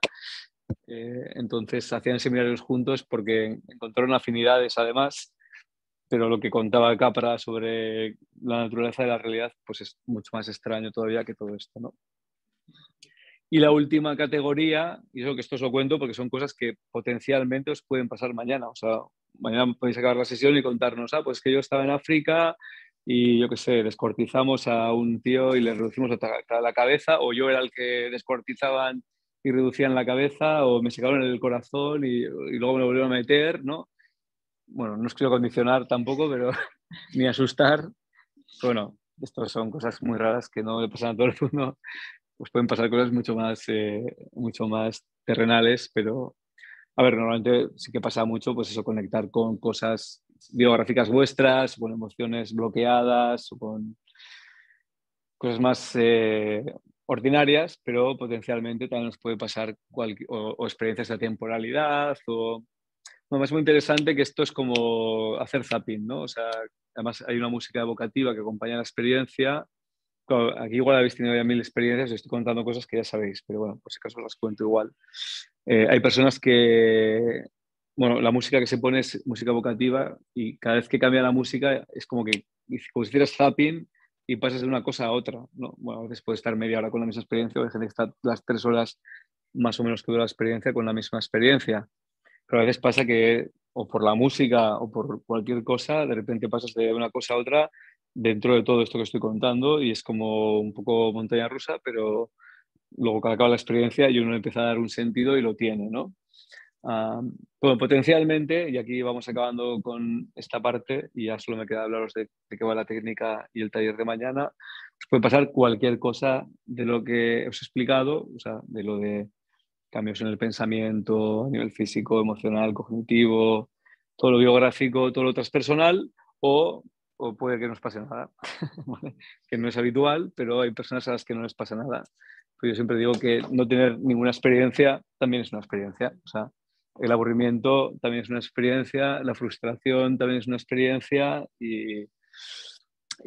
entonces hacían seminarios juntos porque encontraron afinidades además, pero lo que contaba Capra sobre la naturaleza de la realidad pues es mucho más extraño todavía que todo esto, ¿no? Y la última categoría, y eso que esto os lo cuento porque son cosas que potencialmente os pueden pasar mañana. O sea, mañana podéis acabar la sesión y contarnos, pues que yo estaba en África y yo qué sé, descuartizamos a un tío y le reducimos la cabeza, o yo era el que descuartizaban y reducían la cabeza, o me sacaron el corazón y luego me lo volvieron a meter, ¿no? Bueno, no os quiero condicionar tampoco, pero ni asustar. Bueno, estas son cosas muy raras que no le pasan a todo el mundo, pues pueden pasar cosas mucho más terrenales, pero a ver, normalmente sí que pasa mucho, pues eso, conectar con cosas biográficas vuestras, con emociones bloqueadas, o con cosas más ordinarias, pero potencialmente también nos puede pasar o experiencias de temporalidad, o... Bueno, es muy interesante que esto es como hacer zapping, ¿no? O sea, además hay una música evocativa que acompaña la experiencia. Claro, aquí igual habéis tenido ya 1000 experiencias, os estoy contando cosas que ya sabéis, pero bueno, por si acaso las cuento igual. Hay personas que, bueno, la música que se pone es música evocativa y cada vez que cambia la música es como si hicieras zapping y pasas de una cosa a otra, ¿no? Bueno, a veces puede estar media hora con la misma experiencia, o hay gente que está las 3 horas más o menos que dura la experiencia con la misma experiencia. Pero a veces pasa que o por la música o por cualquier cosa, de repente pasas de una cosa a otra dentro de todo esto que estoy contando y es como un poco montaña rusa, pero luego que acaba la experiencia y uno empieza a dar un sentido y lo tiene, ¿no? Ah, bueno, potencialmente, y aquí vamos acabando con esta parte y ya solo me queda hablaros de qué va la técnica y el taller de mañana, os puede pasar cualquier cosa de lo que os he explicado, o sea, de lo de cambios en el pensamiento, a nivel físico, emocional, cognitivo, todo lo biográfico, todo lo transpersonal, o puede que no os pase nada, ¿vale? Que no es habitual, pero hay personas a las que no les pasa nada. Pero yo siempre digo que no tener ninguna experiencia también es una experiencia. O sea, el aburrimiento también es una experiencia, la frustración también es una experiencia y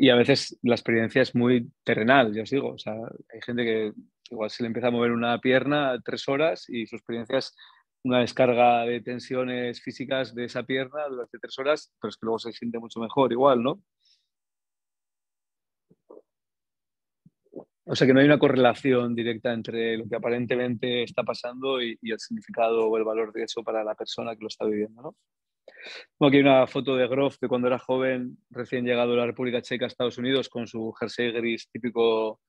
a veces la experiencia es muy terrenal, ya os digo. O sea, hay gente que igual se le empieza a mover una pierna 3 horas y su experiencia es una descarga de tensiones físicas de esa pierna durante 3 horas, pero es que luego se siente mucho mejor igual, ¿no? O sea que no hay una correlación directa entre lo que aparentemente está pasando y el significado o el valor de eso para la persona que lo está viviendo, ¿no? Bueno, aquí hay una foto de Grof de cuando era joven, recién llegado de la República Checa a Estados Unidos, con su jersey gris típico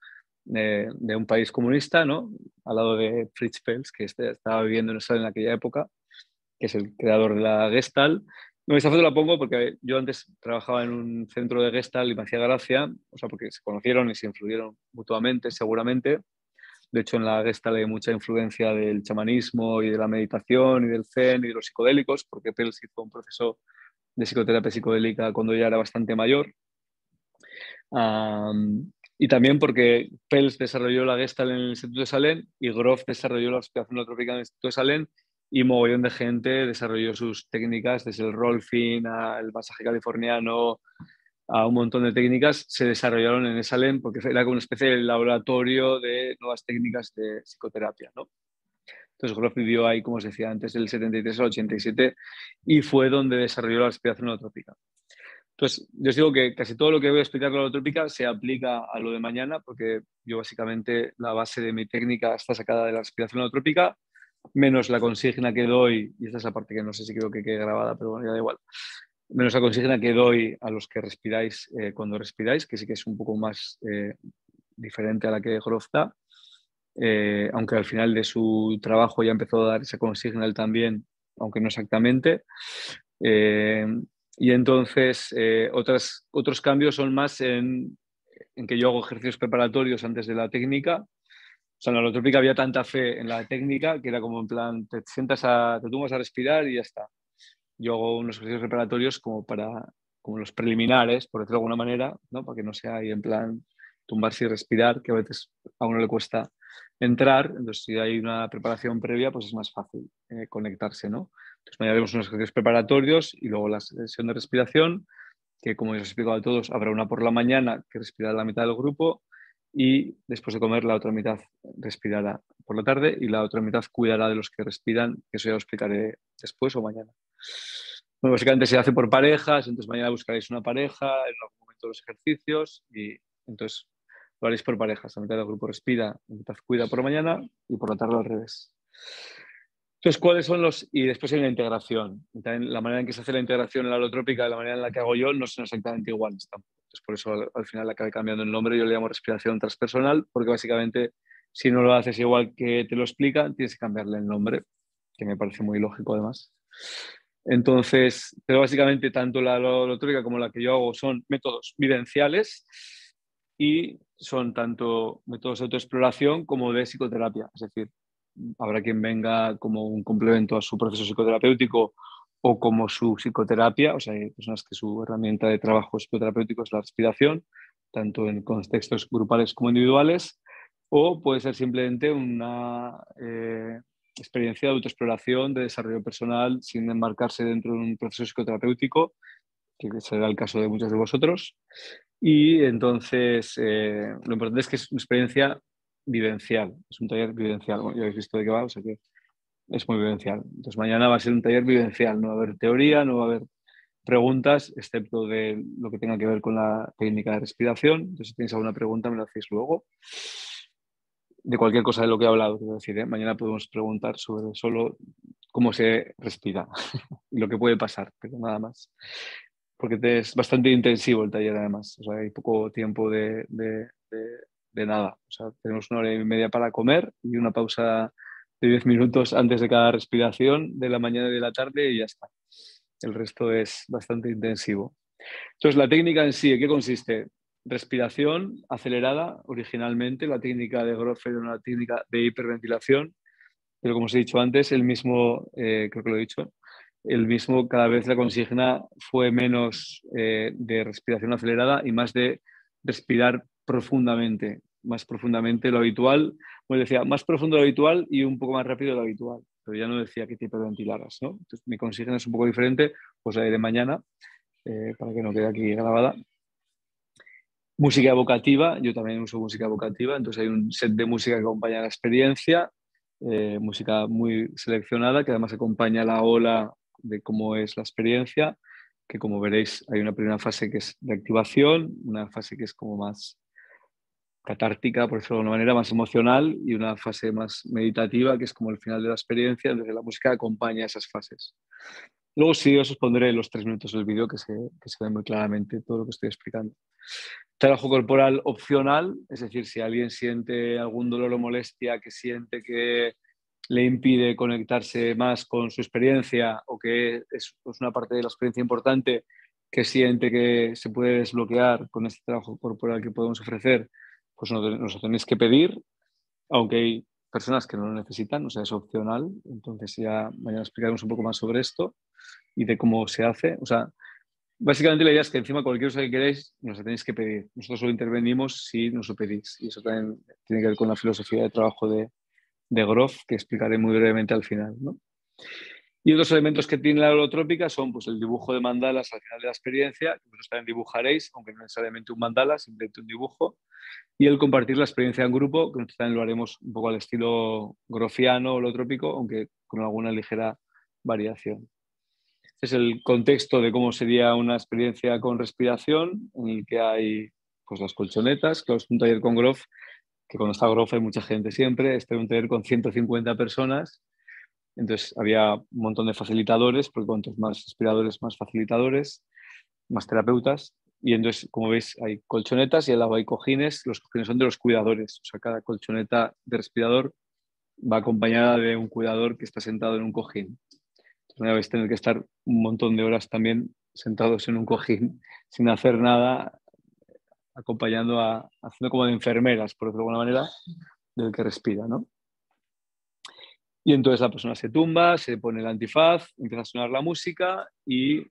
de un país comunista, ¿no? Al lado de Fritz Perls, que estaba viviendo en aquella época, que es el creador de la Gestalt. No, esta foto la pongo porque yo antes trabajaba en un centro de Gestalt y me hacía gracia, o sea, porque se conocieron y se influyeron mutuamente, seguramente. De hecho, en la Gestalt hay mucha influencia del chamanismo y de la meditación y del zen y de los psicodélicos, porque Perls hizo un proceso de psicoterapia psicodélica cuando ya era bastante mayor. Y también porque Pels desarrolló la Gestalt en el Instituto de Salem y Grof desarrolló la respiración holotrópica en el Instituto de Salem y mogollón de gente desarrolló sus técnicas, desde el rolfing al masaje californiano, a un montón de técnicas, se desarrollaron en el Salem porque era como una especie de laboratorio de nuevas técnicas de psicoterapia, ¿no? Entonces Grof vivió ahí, como os decía antes, del 73 al 87 y fue donde desarrolló la respiración holotrópica. Entonces, yo os digo que casi todo lo que voy a explicar con la holotrópica se aplica a lo de mañana, porque yo básicamente la base de mi técnica está sacada de la respiración holotrópica, menos la consigna que doy, y esta es la parte que no sé si creo que quede grabada, pero bueno, ya da igual, menos la consigna que doy a los que respiráis cuando respiráis, que sí que es un poco más diferente a la que Grof da. aunque al final de su trabajo ya empezó a dar esa consigna él también, aunque no exactamente. Y entonces otros cambios son más en que yo hago ejercicios preparatorios antes de la técnica. O sea, en la holotrópica había tanta fe en la técnica que era como en plan, te tumbas a respirar y ya está. Yo hago unos ejercicios preparatorios como los preliminares, por decirlo de alguna manera, ¿no? Para que no sea ahí en plan tumbarse y respirar, que a veces a uno le cuesta entrar. Entonces, si hay una preparación previa, pues es más fácil conectarse, ¿no? Entonces, mañana haremos unos ejercicios preparatorios y luego la sesión de respiración, que como ya os he explicado a todos, habrá una por la mañana que respirará la mitad del grupo y después de comer la otra mitad respirará por la tarde y la otra mitad cuidará de los que respiran, que eso ya lo explicaré después o mañana. Bueno, básicamente se hace por parejas, entonces mañana buscaréis una pareja en algún momento de los ejercicios y entonces lo haréis por parejas. La mitad del grupo respira, la mitad cuida por la mañana y por la tarde al revés. Entonces, ¿cuáles son los...? Y después hay una integración. También la manera en que se hace la integración en la holotrópica y la manera en la que hago yo no son exactamente iguales tampoco. Entonces, por eso al final acabé cambiando el nombre. Yo le llamo respiración transpersonal porque básicamente si no lo haces igual que te lo explican, tienes que cambiarle el nombre, que me parece muy lógico además. Entonces, pero básicamente tanto la holotrópica como la que yo hago son métodos vivenciales y son tanto métodos de autoexploración como de psicoterapia. Es decir, habrá quien venga como un complemento a su proceso psicoterapéutico o como su psicoterapia. O sea, hay personas que su herramienta de trabajo psicoterapéutico es la respiración, tanto en contextos grupales como individuales, o puede ser simplemente una experiencia de autoexploración, de desarrollo personal, sin embarcarse dentro de un proceso psicoterapéutico, que será el caso de muchos de vosotros. Y entonces, lo importante es que es una experiencia vivencial, es un taller vivencial. Bueno, ya habéis visto de qué va, o sea que es muy vivencial. Entonces, mañana va a ser un taller vivencial, no va a haber teoría, no va a haber preguntas, excepto de lo que tenga que ver con la técnica de respiración. Entonces, si tenéis alguna pregunta, me la hacéis luego. De cualquier cosa de lo que he hablado, quiero decir, ¿eh? Mañana podemos preguntar sobre solo cómo se respira y lo que puede pasar, pero nada más. Porque es bastante intensivo el taller además, o sea, hay poco tiempo de nada. O sea, tenemos 1 hora y media para comer y una pausa de 10 minutos antes de cada respiración de la mañana y de la tarde y ya está. El resto es bastante intensivo. Entonces, la técnica en sí, ¿en qué consiste? Respiración acelerada, originalmente. La técnica de Grof era una técnica de hiperventilación, pero como os he dicho antes, el mismo, creo que lo he dicho, el mismo cada vez la consigna fue menos de respiración acelerada y más de respirar profundamente, más profundamente de lo habitual. Bueno, decía más profundo de lo habitual y un poco más rápido de lo habitual, pero ya no decía que te hiperventilaras, ¿no? Entonces, mi consigna es un poco diferente, pues la de mañana, para que no quede aquí grabada. Música evocativa, yo también uso música evocativa, entonces hay un set de música que acompaña la experiencia, música muy seleccionada que además acompaña la ola de cómo es la experiencia, que como veréis hay una primera fase que es de activación, una fase que es como más catártica, por decirlo de alguna manera, más emocional y una fase más meditativa que es como el final de la experiencia, entonces la música acompaña esas fases. Luego sí os pondré los 3 minutos del vídeo que se ve muy claramente todo lo que estoy explicando. Trabajo corporal opcional, es decir, si alguien siente algún dolor o molestia que siente que le impide conectarse más con su experiencia o que es una parte de la experiencia importante que siente que se puede desbloquear con este trabajo corporal que podemos ofrecer, pues nos lo tenéis que pedir, aunque hay personas que no lo necesitan, o sea, es opcional. Entonces ya mañana explicaremos un poco más sobre esto y de cómo se hace. O sea, básicamente la idea es que encima cualquier cosa que queráis nos la tenéis que pedir. Nosotros solo intervenimos si nos lo pedís. Y eso también tiene que ver con la filosofía de trabajo de Grof, que explicaré muy brevemente al final, ¿no? Y otros elementos que tiene la holotrópica son pues, el dibujo de mandalas al final de la experiencia, que vosotros también dibujaréis, aunque no necesariamente un mandala, simplemente un dibujo, y el compartir la experiencia en grupo, que nosotros también lo haremos un poco al estilo grofiano, holotrópico, aunque con alguna ligera variación. Este es el contexto de cómo sería una experiencia con respiración, en el que hay pues, las colchonetas, claro, es un taller con Grof, que cuando está Grof hay mucha gente siempre, este es un taller con 150 personas, entonces había un montón de facilitadores, porque cuantos más respiradores, más facilitadores, más terapeutas, Y entonces, como veis, hay colchonetas y al lado hay cojines. Los cojines son de los cuidadores. O sea, cada colchoneta de respirador va acompañada de un cuidador que está sentado en un cojín. Entonces, una vez tener que estar un montón de horas también sentados en un cojín sin hacer nada, acompañando haciendo como de enfermeras, por decirlo de alguna manera, del que respira, ¿no? Y entonces la persona se tumba, se pone el antifaz, empieza a sonar la música y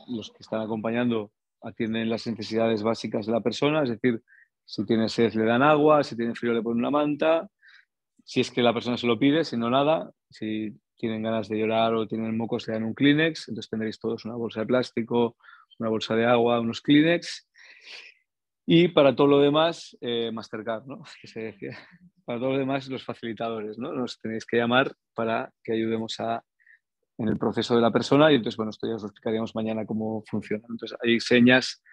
los que están acompañando atienden las necesidades básicas de la persona, es decir, si tiene sed le dan agua, si tiene frío le ponen una manta, si es que la persona se lo pide, si no nada, si tienen ganas de llorar o tienen mocos le dan un Kleenex, entonces tendréis todos una bolsa de plástico, una bolsa de agua, unos Kleenex. Y para todo lo demás, Mastercard, ¿no? Que se decía. Para todo lo demás, los facilitadores, ¿no? Nos tenéis que llamar para que ayudemos en el proceso de la persona y entonces, bueno, esto ya os lo explicaríamos mañana cómo funciona. Entonces, hay señas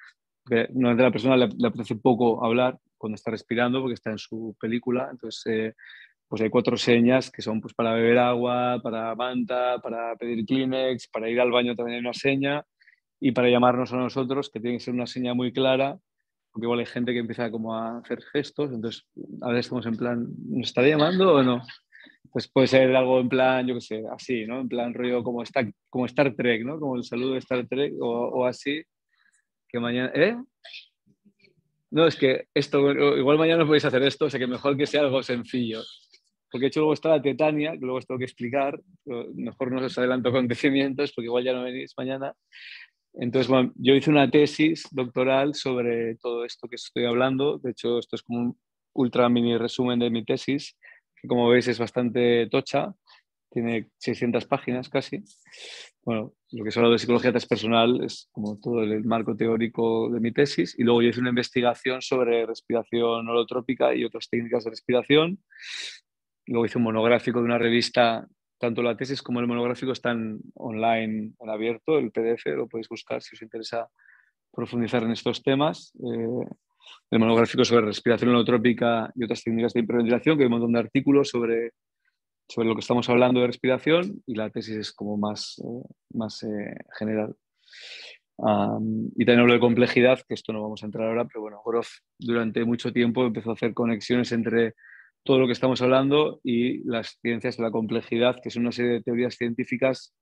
que normalmente a la persona le apetece poco hablar cuando está respirando porque está en su película, entonces, pues hay 4 señas que son pues, para beber agua, para manta, para pedir Kleenex, para ir al baño también hay una seña y para llamarnos a nosotros, que tiene que ser una seña muy clara porque igual hay gente que empieza como a hacer gestos, entonces a veces estamos en plan, ¿nos está llamando o no? Pues puede ser algo en plan, yo qué sé, así, ¿no? En plan rollo como Star Trek, ¿no? Como el saludo de Star Trek o así, que mañana... ¿Eh? No, es que esto, igual mañana no podéis hacer esto, o sea que mejor que sea algo sencillo. Porque de hecho luego está la tetania, que luego os tengo que explicar, mejor no os adelanto acontecimientos porque igual ya no venís mañana. Entonces, bueno, yo hice una tesis doctoral sobre todo esto que estoy hablando. De hecho, esto es como un ultra mini resumen de mi tesis, que como veis es bastante tocha, tiene 600 páginas casi. Bueno, lo que es hablado de psicología transpersonal es como todo el marco teórico de mi tesis. Y luego yo hice una investigación sobre respiración holotrópica y otras técnicas de respiración. Luego hice un monográfico de una revista. Tanto la tesis como el monográfico están online en abierto, el PDF, lo podéis buscar si os interesa profundizar en estos temas. El monográfico sobre respiración holotrópica y otras técnicas de hiperventilación, que hay un montón de artículos sobre lo que estamos hablando de respiración, y la tesis es como más general. Y también hablo de complejidad, que esto no vamos a entrar ahora, pero bueno, Grof durante mucho tiempo empezó a hacer conexiones entre todo lo que estamos hablando y las ciencias de la complejidad, que son una serie de teorías científicas,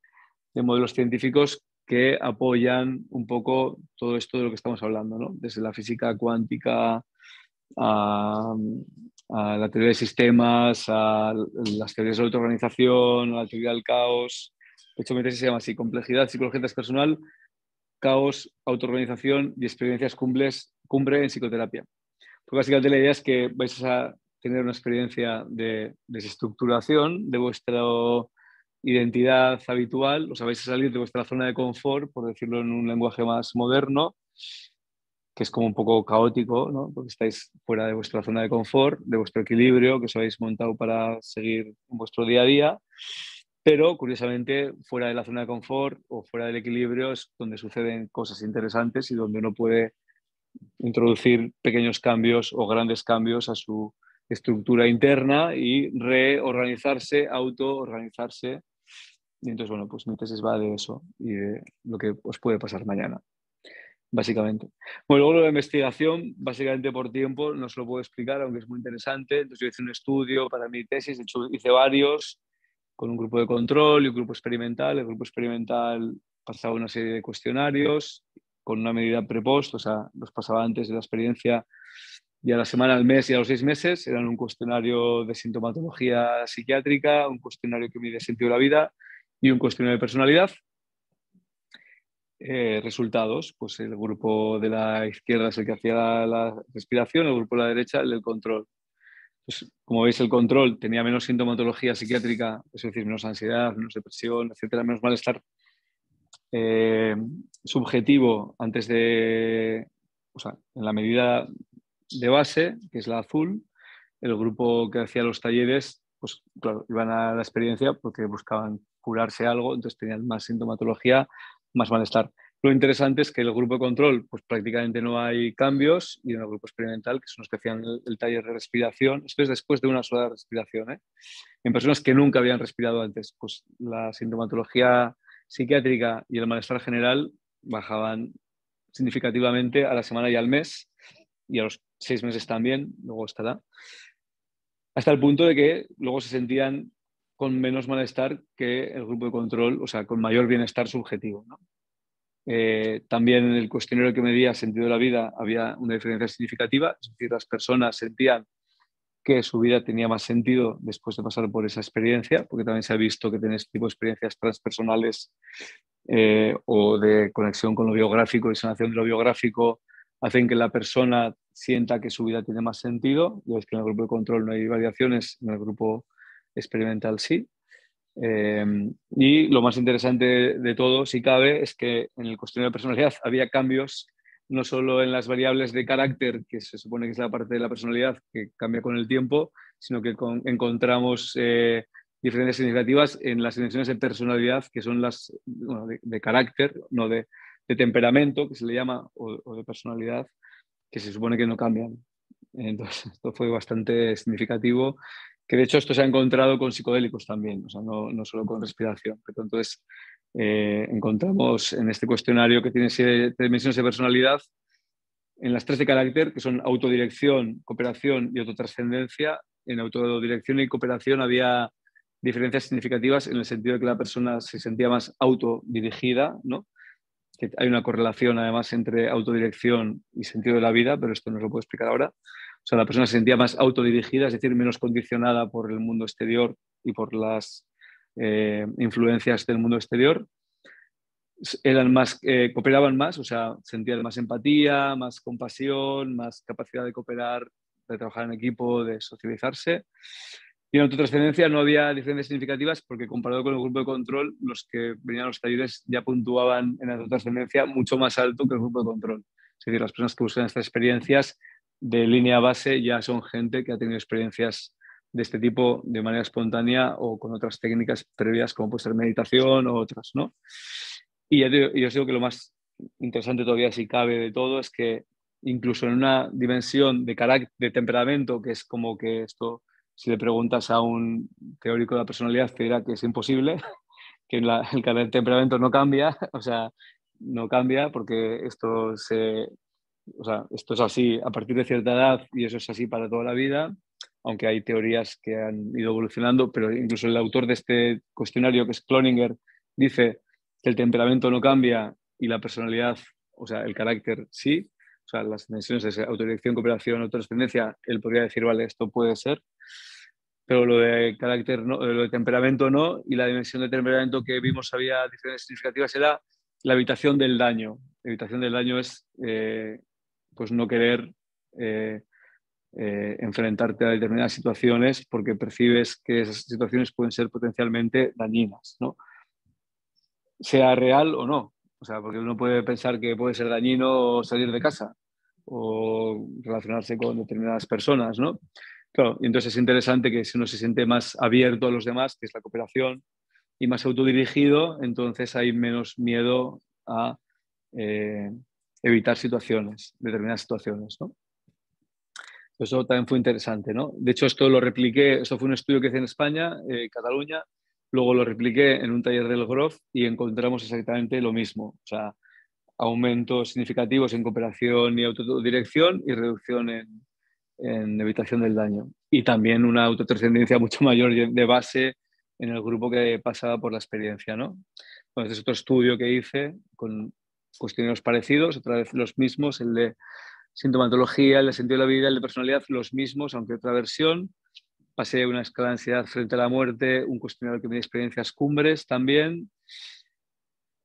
de modelos científicos que apoyan un poco todo esto de lo que estamos hablando, ¿no? Desde la física cuántica a la teoría de sistemas, a las teorías de la autoorganización, a la teoría del caos. De hecho, mi tesis se llama así: complejidad, psicología transpersonal, caos, autoorganización y experiencias cumbre en psicoterapia. Pues básicamente la idea es que vais a tener una experiencia de desestructuración de vuestra identidad habitual, os vais a salir de vuestra zona de confort, por decirlo en un lenguaje más moderno, que es como un poco caótico, ¿no? Porque estáis fuera de vuestra zona de confort, de vuestro equilibrio que os habéis montado para seguir en vuestro día a día, pero curiosamente fuera de la zona de confort o fuera del equilibrio es donde suceden cosas interesantes y donde uno puede introducir pequeños cambios o grandes cambios a su estructura interna y reorganizarse, autoorganizarse. Y entonces, bueno, pues mi tesis va de eso y de lo que os puede pasar mañana, básicamente. Bueno, luego lo de investigación, básicamente por tiempo, no se lo puedo explicar, aunque es muy interesante. Entonces yo hice un estudio para mi tesis, de hecho hice varios, con un grupo de control y un grupo experimental. El grupo experimental pasaba una serie de cuestionarios con una medida prepost, o sea, los pasaba antes de la experiencia y a la semana, al mes y a los 6 meses. Eran un cuestionario de sintomatología psiquiátrica, un cuestionario que mide sentido de la vida y un cuestionario de personalidad. Resultados, pues el grupo de la izquierda es el que hacía la respiración, el grupo de la derecha el del control. Pues, como veis, el control tenía menos sintomatología psiquiátrica, es decir, menos ansiedad, menos depresión, etcétera, menos malestar subjetivo antes de, o sea, en la medida de base, que es la azul. El grupo que hacía los talleres, pues claro, iban a la experiencia porque buscaban curarse algo, entonces tenían más sintomatología, más malestar. Lo interesante es que el grupo de control, pues prácticamente no hay cambios, y en el grupo experimental, que son los que hacían el taller de respiración, esto es después de una sola respiración, en personas que nunca habían respirado antes, pues la sintomatología psiquiátrica y el malestar general bajaban significativamente a la semana y al mes, y a los 6 meses también, luego estará, hasta el punto de que luego se sentían con menos malestar que el grupo de control, o sea, con mayor bienestar subjetivo, ¿no? También en el cuestionario que medía sentido de la vida había una diferencia significativa, es decir, las personas sentían que su vida tenía más sentido después de pasar por esa experiencia, porque también se ha visto que tener este tipo de experiencias transpersonales o de conexión con lo biográfico y sanación de lo biográfico hacen que la persona sienta que su vida tiene más sentido. Ya ves que en el grupo de control no hay variaciones, en el grupo experimental sí. Y lo más interesante de todo, si cabe, es que en el cuestionario de personalidad había cambios no solo en las variables de carácter, que se supone que es la parte de la personalidad que cambia con el tiempo, sino que encontramos diferencias significativas en las dimensiones de personalidad, que son las bueno, de carácter, no de temperamento, que se le llama, o de personalidad, que se supone que no cambian. Entonces, esto fue bastante significativo, que de hecho esto se ha encontrado con psicodélicos también, o sea, no solo con respiración. Pero entonces, encontramos en este cuestionario que tiene 7 dimensiones de personalidad, en las 3 de carácter, que son autodirección, cooperación y autotrascendencia. En autodirección y cooperación había diferencias significativas en el sentido de que la persona se sentía más autodirigida, ¿no? Que hay una correlación además entre autodirección y sentido de la vida, pero esto no os lo puedo explicar ahora. O sea, la persona se sentía más autodirigida, es decir, menos condicionada por el mundo exterior y por las influencias del mundo exterior. Eran más, cooperaban más, o sea, sentían más empatía, más compasión, más capacidad de cooperar, de trabajar en equipo, de socializarse. Y en autotrascendencia no había diferencias significativas porque comparado con el grupo de control, los que venían a los talleres ya puntuaban en autotrascendencia mucho más alto que el grupo de control. Es decir, las personas que buscan estas experiencias de línea base ya son gente que ha tenido experiencias de este tipo de manera espontánea o con otras técnicas previas como puede ser meditación o otras, ¿no? Y yo digo que lo más interesante todavía, si cabe, de todo es que incluso en una dimensión de carácter, de temperamento, que es como que esto, si le preguntas a un teórico de la personalidad, te dirá que es imposible, que el temperamento no cambia, o sea, no cambia porque o sea, esto es así a partir de cierta edad y eso es así para toda la vida, aunque hay teorías que han ido evolucionando, pero incluso el autor de este cuestionario, que es Cloninger, dice que el temperamento no cambia y la personalidad, o sea, el carácter sí, o sea, las dimensiones de autodirección, cooperación, autotrascendencia, él podría decir, vale, esto puede ser, pero lo de carácter no, lo de temperamento no, y la dimensión de temperamento que vimos había diferencias significativas era la evitación del daño. La evitación del daño es pues no querer enfrentarte a determinadas situaciones porque percibes que esas situaciones pueden ser potencialmente dañinas, ¿no? Sea real o no. O sea, porque uno puede pensar que puede ser dañino salir de casa o relacionarse con determinadas personas, ¿no? Claro, y entonces es interesante que si uno se siente más abierto a los demás, que es la cooperación, y más autodirigido, entonces hay menos miedo a eh, evitar situaciones, determinadas situaciones, ¿no? Eso también fue interesante, ¿no? De hecho, esto lo repliqué, esto fue un estudio que hice en España, Cataluña, luego lo repliqué en un taller del Grof y encontramos exactamente lo mismo. O sea, aumentos significativos en cooperación y autodirección y reducción en evitación del daño. Y también una autotrascendencia mucho mayor de base en el grupo que pasaba por la experiencia, ¿no? Entonces, es otro estudio que hice con cuestionarios parecidos, otra vez los mismos, el de sintomatología, el de sentido de la vida, el de personalidad, los mismos, aunque otra versión. Pasé una escala de ansiedad frente a la muerte, un cuestionario que me dio experiencias cumbres también.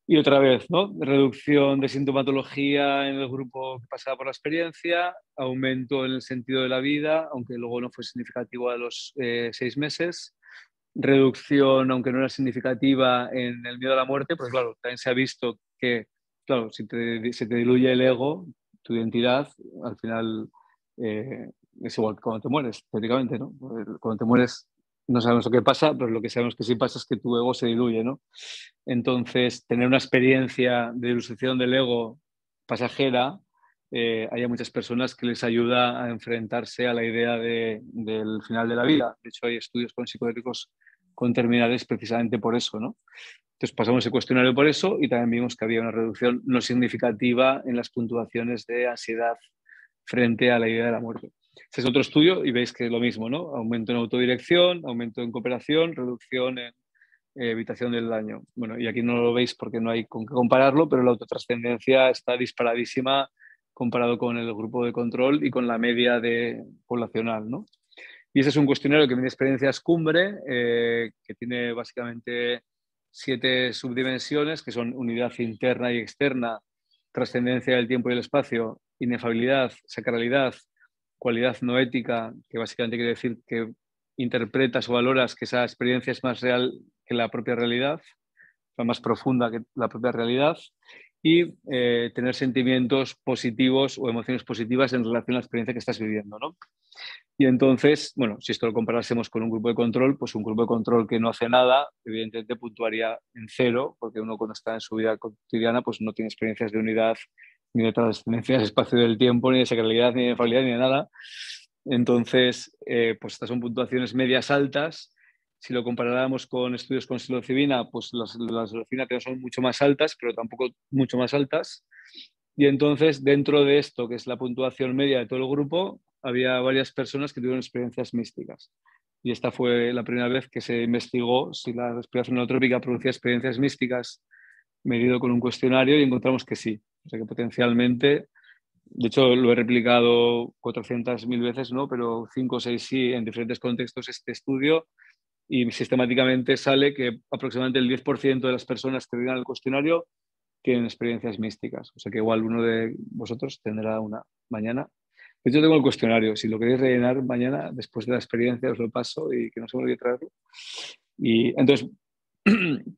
Y otra vez, ¿no? Reducción de sintomatología en el grupo que pasaba por la experiencia, aumento en el sentido de la vida, aunque luego no fue significativo a los 6 meses, reducción, aunque no era significativa, en el miedo a la muerte, pues claro, también se ha visto que, claro, si se te diluye el ego, tu identidad, al final es igual que cuando te mueres, teóricamente, ¿no? Cuando te mueres no sabemos lo que pasa, pero lo que sabemos que sí pasa es que tu ego se diluye, ¿no? Entonces, tener una experiencia de dilución del ego pasajera, hay muchas personas que les ayuda a enfrentarse a la idea del final de la vida. De hecho, hay estudios con psicodélicos con terminales precisamente por eso, ¿no? Entonces pasamos el cuestionario por eso y también vimos que había una reducción no significativa en las puntuaciones de ansiedad frente a la idea de la muerte. Este es otro estudio y veis que es lo mismo, ¿no? Aumento en autodirección, aumento en cooperación, reducción en evitación del daño. Bueno, y aquí no lo veis porque no hay con qué compararlo, pero la autotrascendencia está disparadísima comparado con el grupo de control y con la media poblacional, ¿no? Y ese es un cuestionario que mide experiencias cumbre, que tiene básicamente 7 subdimensiones, que son unidad interna y externa, trascendencia del tiempo y el espacio, inefabilidad, sacralidad, cualidad no ética, que básicamente quiere decir que interpretas o valoras que esa experiencia es más real que la propia realidad, más profunda que la propia realidad, y tener sentimientos positivos o emociones positivas en relación a la experiencia que estás viviendo, ¿no? Y entonces, bueno, si esto lo comparásemos con un grupo de control, pues un grupo de control que no hace nada, evidentemente puntuaría en 0, porque uno cuando está en su vida cotidiana, pues no tiene experiencias de unidad, ni de trascendencia del espacio del tiempo, ni de sacralidad, ni de inefabilidad, ni de nada. Entonces, pues estas son puntuaciones medias altas. Si lo comparáramos con estudios con psilocibina, pues las psilocibina son mucho más altas, pero tampoco mucho más altas. Y entonces, dentro de esto, que es la puntuación media de todo el grupo, había varias personas que tuvieron experiencias místicas. Y esta fue la primera vez que se investigó si la respiración holotrópica producía experiencias místicas medido con un cuestionario y encontramos que sí. O sea que potencialmente, de hecho lo he replicado 400.000 veces, ¿no? Pero 5 o 6 sí en diferentes contextos este estudio y sistemáticamente sale que aproximadamente el 10% de las personas que viven el cuestionario tienen experiencias místicas. O sea que igual uno de vosotros tendrá una mañana. De hecho, tengo el cuestionario. Si lo queréis rellenar mañana, después de la experiencia, os lo paso y que no se me olvide traerlo. Y entonces,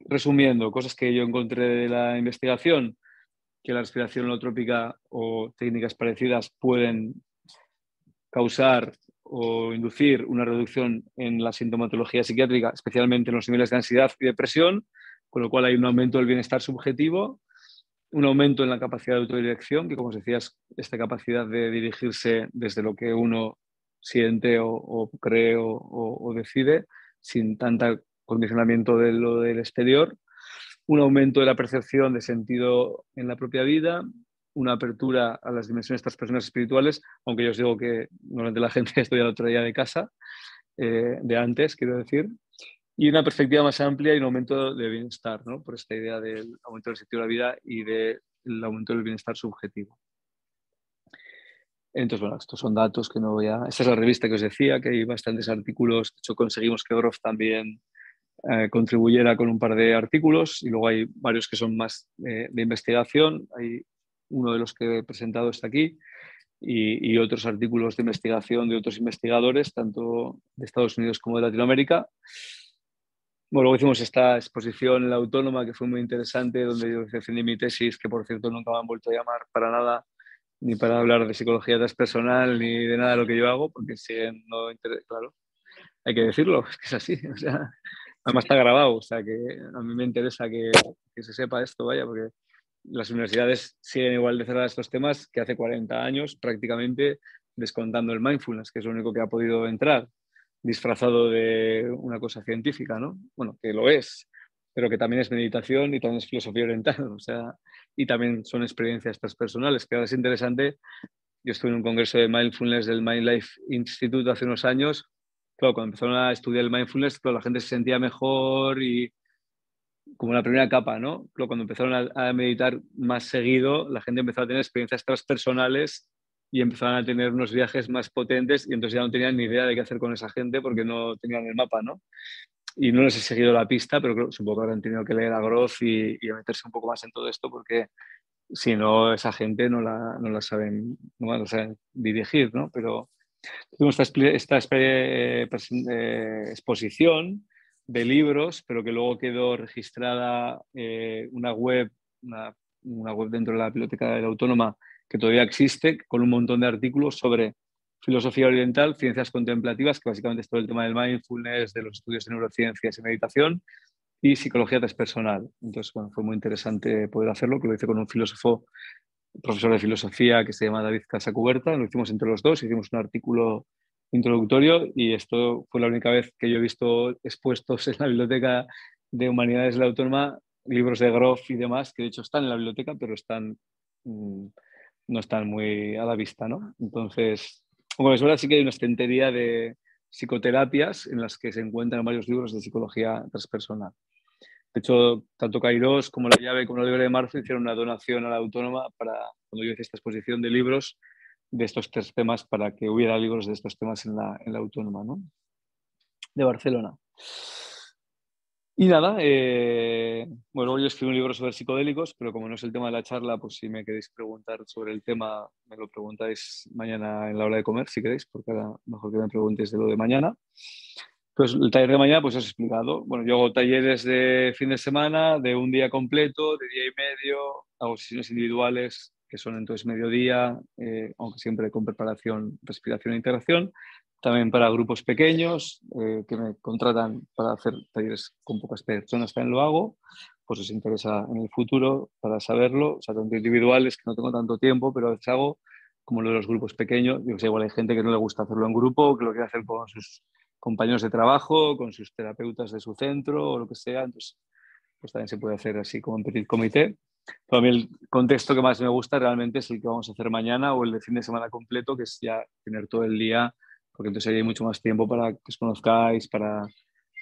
resumiendo, cosas que yo encontré de la investigación, que la respiración holotrópica o técnicas parecidas pueden causar o inducir una reducción en la sintomatología psiquiátrica, especialmente en los niveles de ansiedad y depresión, con lo cual hay un aumento del bienestar subjetivo, un aumento en la capacidad de autodirección, que como os decía, es esta capacidad de dirigirse desde lo que uno siente o cree o decide, sin tanto condicionamiento de lo del exterior, un aumento de la percepción de sentido en la propia vida, una apertura a las dimensiones transpersonales espirituales, aunque yo os digo que normalmente la gente estudia la otra día de casa, de antes, quiero decir, y una perspectiva más amplia y un aumento de bienestar, ¿no? Por esta idea del aumento del sentido de la vida y del aumento del bienestar subjetivo. Entonces, bueno, estos son datos que no voy a... Esta es la revista que os decía, que hay bastantes artículos. De hecho, conseguimos que Grof también contribuyera con un par de artículos y luego hay varios que son más de investigación. Hay uno de los que he presentado está aquí y otros artículos de investigación de otros investigadores, tanto de Estados Unidos como de Latinoamérica. Bueno, luego hicimos esta exposición en la Autónoma que fue muy interesante, donde yo defendí mi tesis, que por cierto nunca me han vuelto a llamar para nada, ni para hablar de psicología transpersonal, ni de nada de lo que yo hago, porque siguen no claro, hay que decirlo, es que es así, o sea, además está grabado, o sea que a mí me interesa que se sepa esto, vaya, porque las universidades siguen igual de cerradas estos temas que hace 40 años, prácticamente descontando el mindfulness, que es lo único que ha podido entrar, disfrazado de una cosa científica, ¿no? Bueno, que lo es, pero que también es meditación y también es filosofía oriental, o sea, y también son experiencias transpersonales, que ahora es interesante. Yo estuve en un congreso de mindfulness del Mind Life Institute hace unos años. Claro, cuando empezaron a estudiar el mindfulness, claro, la gente se sentía mejor y como la primera capa, ¿no? Claro, cuando empezaron a meditar más seguido, la gente empezó a tener experiencias transpersonales y empezaron a tener unos viajes más potentes y entonces ya no tenían ni idea de qué hacer con esa gente porque no tenían el mapa, ¿no? Y no les he seguido la pista, pero creo, supongo que habrán tenido que leer a Grof y a meterse un poco más en todo esto porque si no, esa gente no la saben, no la saben dirigir, ¿no? Pero tuvimos esta exposición de libros, pero que luego quedó registrada una web dentro de la Biblioteca de la Autónoma que todavía existe, con un montón de artículos sobre filosofía oriental, ciencias contemplativas, que básicamente es todo el tema del mindfulness, de los estudios de neurociencias y meditación, y psicología transpersonal. Entonces, bueno, fue muy interesante poder hacerlo, que lo hice con un filósofo, profesor de filosofía que se llama David Casacuberta, lo hicimos entre los dos, hicimos un artículo introductorio, y esto fue la única vez que yo he visto expuestos en la Biblioteca de Humanidades de la Autónoma libros de Grof y demás, que de hecho están en la biblioteca, pero no están muy a la vista, ¿no? Entonces, como es verdad, sí que hay una estantería de psicoterapias en las que se encuentran varios libros de psicología transpersonal. De hecho, tanto Cairós como La Llave como la Libre de Marzo hicieron una donación a la Autónoma para, cuando yo hice esta exposición de libros de estos 3 temas, para que hubiera libros de estos temas en la Autónoma, ¿no? De Barcelona. Y nada, bueno, yo escribí un libro sobre psicodélicos, pero como no es el tema de la charla, pues si me queréis preguntar sobre el tema, me lo preguntáis mañana en la hora de comer, si queréis, porque ahora mejor que me preguntéis de lo de mañana. Pues el taller de mañana, pues os he explicado. Bueno, yo hago talleres de fin de semana, de un día completo, de día y medio, hago sesiones individuales, que son entonces mediodía, aunque siempre con preparación, respiración e integración. También para grupos pequeños que me contratan para hacer talleres con pocas personas, también lo hago. Pues os interesa en el futuro para saberlo. O sea, tanto individuales, que no tengo tanto tiempo, pero a veces hago, como lo de los grupos pequeños. Yo sé, igual hay gente que no le gusta hacerlo en grupo, que lo quiere hacer con sus compañeros de trabajo, con sus terapeutas de su centro o lo que sea. Entonces, pues también se puede hacer así como en petit comité. Pero a mí el contexto que más me gusta realmente es el que vamos a hacer mañana, o el de fin de semana completo, que es ya tener todo el día, porque entonces hay mucho más tiempo para que os conozcáis, para,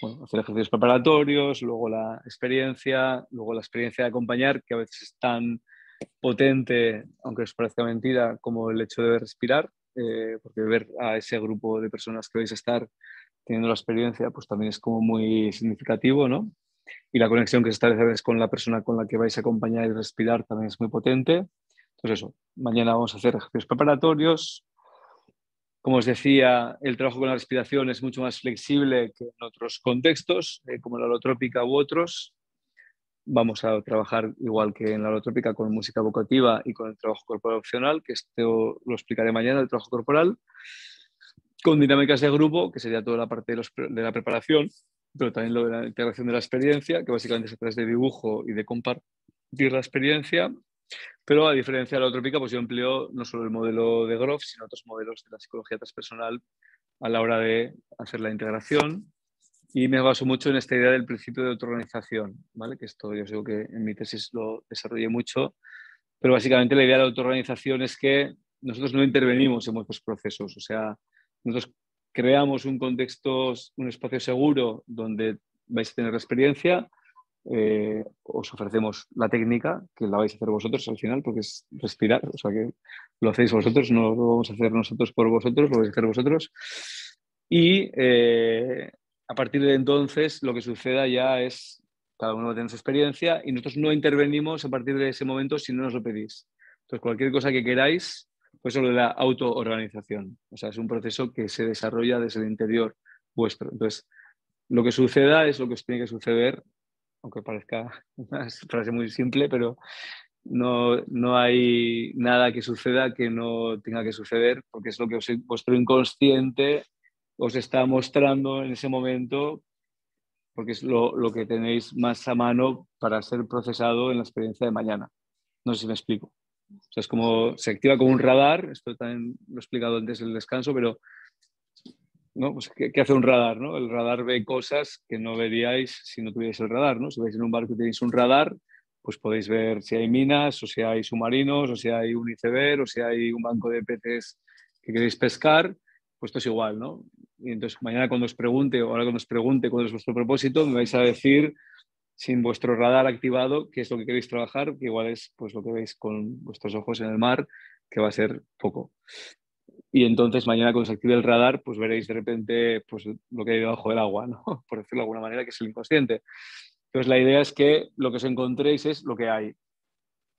bueno, hacer ejercicios preparatorios, luego la experiencia de acompañar, que a veces es tan potente, aunque os parezca mentira, como el hecho de respirar, porque ver a ese grupo de personas que vais a estar teniendo la experiencia, pues también es como muy significativo, ¿no? Y la conexión que se establece con la persona con la que vais a acompañar y respirar también es muy potente. Entonces eso, mañana vamos a hacer ejercicios preparatorios. Como os decía, el trabajo con la respiración es mucho más flexible que en otros contextos, como la holotrópica u otros. Vamos a trabajar igual que en la holotrópica con música evocativa y con el trabajo corporal opcional, que esto lo explicaré mañana, el trabajo corporal, con dinámicas de grupo, que sería toda la parte de la preparación, pero también lo de la integración de la experiencia, que básicamente se trata de dibujo y de compartir la experiencia. Pero a diferencia de la holotrópica, pues yo empleo no solo el modelo de Grof, sino otros modelos de la psicología transpersonal a la hora de hacer la integración. Y me baso mucho en esta idea del principio de autoorganización, ¿vale? Que esto yo sé que en mi tesis lo desarrollé mucho, pero básicamente la idea de la autoorganización es que nosotros no intervenimos en vuestros procesos, o sea, nosotros creamos un contexto, un espacio seguro donde vais a tener la experiencia, os ofrecemos la técnica, que la vais a hacer vosotros al final, porque es respirar, o sea que lo hacéis vosotros, no lo vamos a hacer nosotros por vosotros, lo vais a hacer vosotros. Y a partir de entonces lo que suceda ya es, cada uno va a tener su experiencia y nosotros no intervenimos a partir de ese momento si no nos lo pedís. Entonces, cualquier cosa que queráis, pues eso lo de la autoorganización. O sea, es un proceso que se desarrolla desde el interior vuestro. Entonces, lo que suceda es lo que os tiene que suceder, aunque parezca una frase muy simple, pero no hay nada que suceda que no tenga que suceder, porque es lo que vuestro inconsciente os está mostrando en ese momento, porque es lo que tenéis más a mano para ser procesado en la experiencia de mañana. No sé si me explico. O sea, es como, se activa como un radar, esto también lo he explicado antes del descanso, pero ¿no? Pues, ¿qué hace un radar? ¿No? El radar ve cosas que no veríais si no tuvierais el radar, ¿no? Si vais en un barco y tenéis un radar, pues podéis ver si hay minas, o si hay submarinos, o si hay un iceberg, o si hay un banco de peces que queréis pescar, pues esto es igual, ¿no? Y entonces mañana cuando os pregunte, o ahora cuando os pregunte cuál es vuestro propósito, me vais a decir, sin vuestro radar activado, qué es lo que queréis trabajar, que igual es pues lo que veis con vuestros ojos en el mar, que va a ser poco. Y entonces mañana cuando se active el radar, pues veréis de repente pues, lo que hay debajo del agua, ¿no? Por decirlo de alguna manera, que es el inconsciente. Entonces la idea es que lo que os encontréis es lo que hay,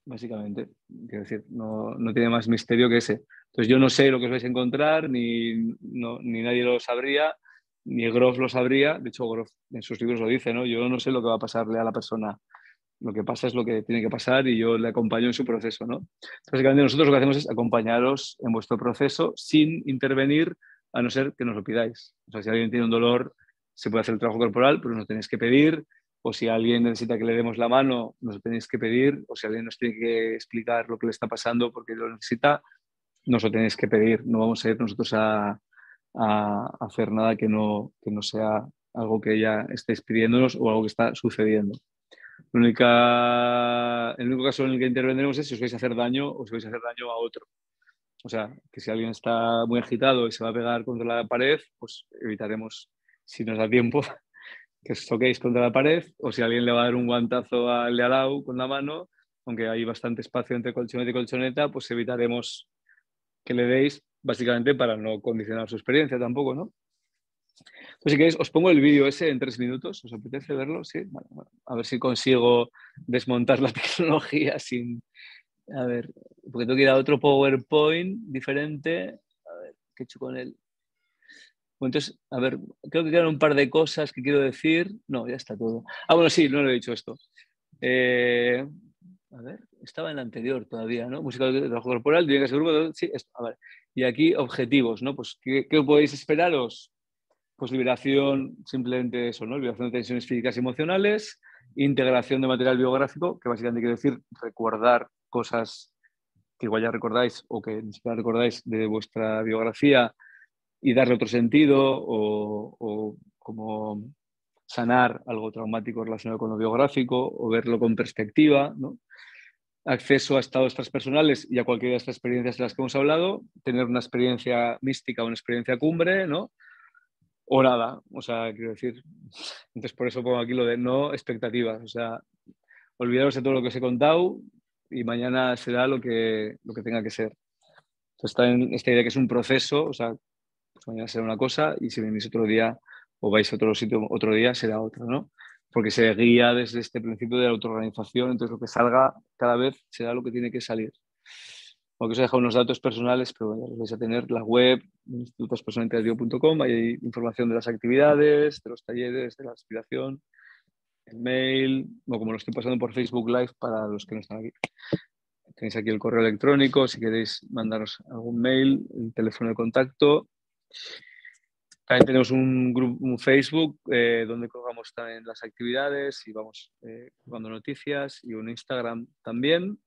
básicamente. Quiero decir, no tiene más misterio que ese. Entonces yo no sé lo que os vais a encontrar, ni nadie lo sabría, ni Grof lo sabría. De hecho, Grof en sus libros lo dice, ¿no? Yo no sé lo que va a pasarle a la persona. Lo que pasa es lo que tiene que pasar y yo le acompaño en su proceso, ¿no? Básicamente nosotros lo que hacemos es acompañaros en vuestro proceso sin intervenir, a no ser que nos lo pidáis. O sea, si alguien tiene un dolor, se puede hacer el trabajo corporal, pero nos tenéis que pedir, o si alguien necesita que le demos la mano, nos lo tenéis que pedir, o si alguien nos tiene que explicar lo que le está pasando porque lo necesita, nos lo tenéis que pedir. No vamos a ir nosotros a a hacer nada que no sea algo que ya estéis pidiéndonos o algo que está sucediendo. El único caso en el que intervendremos es si os vais a hacer daño o si vais a hacer daño a otro. O sea, que si alguien está muy agitado y se va a pegar contra la pared, pues evitaremos, si nos da tiempo, que os toquéis contra la pared, o si alguien le va a dar un guantazo al de al lado con la mano, aunque hay bastante espacio entre colchoneta y colchoneta, pues evitaremos que le deis, básicamente para no condicionar su experiencia tampoco, ¿no? Pues si queréis, os pongo el vídeo ese en 3 minutos. ¿Os apetece verlo? Sí. Bueno, a ver si consigo desmontar la tecnología sin... A ver, porque tengo que ir a otro PowerPoint diferente. A ver, ¿qué he hecho con él? Bueno, entonces, a ver, creo que quedan un par de cosas que quiero decir. No, ya está todo. Ah, bueno, sí, no lo he dicho esto. A ver, estaba en la anterior todavía, ¿no? Música de trabajo corporal, tiene que ser grupo. Sí, esto, a ver. Y aquí, objetivos, ¿no? Pues, ¿qué podéis esperaros? Pues liberación, simplemente eso, ¿no? Liberación de tensiones físicas y emocionales, integración de material biográfico, que básicamente quiere decir recordar cosas que igual ya recordáis o que ni siquiera recordáis de vuestra biografía y darle otro sentido o como sanar algo traumático relacionado con lo biográfico o verlo con perspectiva, ¿no? Acceso a estados transpersonales y a cualquiera de estas experiencias de las que hemos hablado, tener una experiencia mística o una experiencia cumbre, ¿no? O nada, o sea, quiero decir, entonces por eso pongo aquí lo de no expectativas, o sea, olvidaros de todo lo que os he contado y mañana será lo que tenga que ser. Entonces está en esta idea que es un proceso, o sea, pues mañana será una cosa y si venís otro día o vais a otro sitio otro día será otro, ¿no? Porque se guía desde este principio de la autoorganización, entonces lo que salga cada vez será lo que tiene que salir. Porque os he dejado unos datos personales, pero bueno, los vais a tener la web, institutospersonalidaddio.com, hay información de las actividades, de los talleres, de la aspiración, el mail, o como lo estoy pasando por Facebook Live para los que no están aquí. Tenéis aquí el correo electrónico, si queréis mandaros algún mail, el teléfono de contacto. También tenemos un grupo, un Facebook, donde colgamos también las actividades y vamos colgando noticias, y un Instagram también.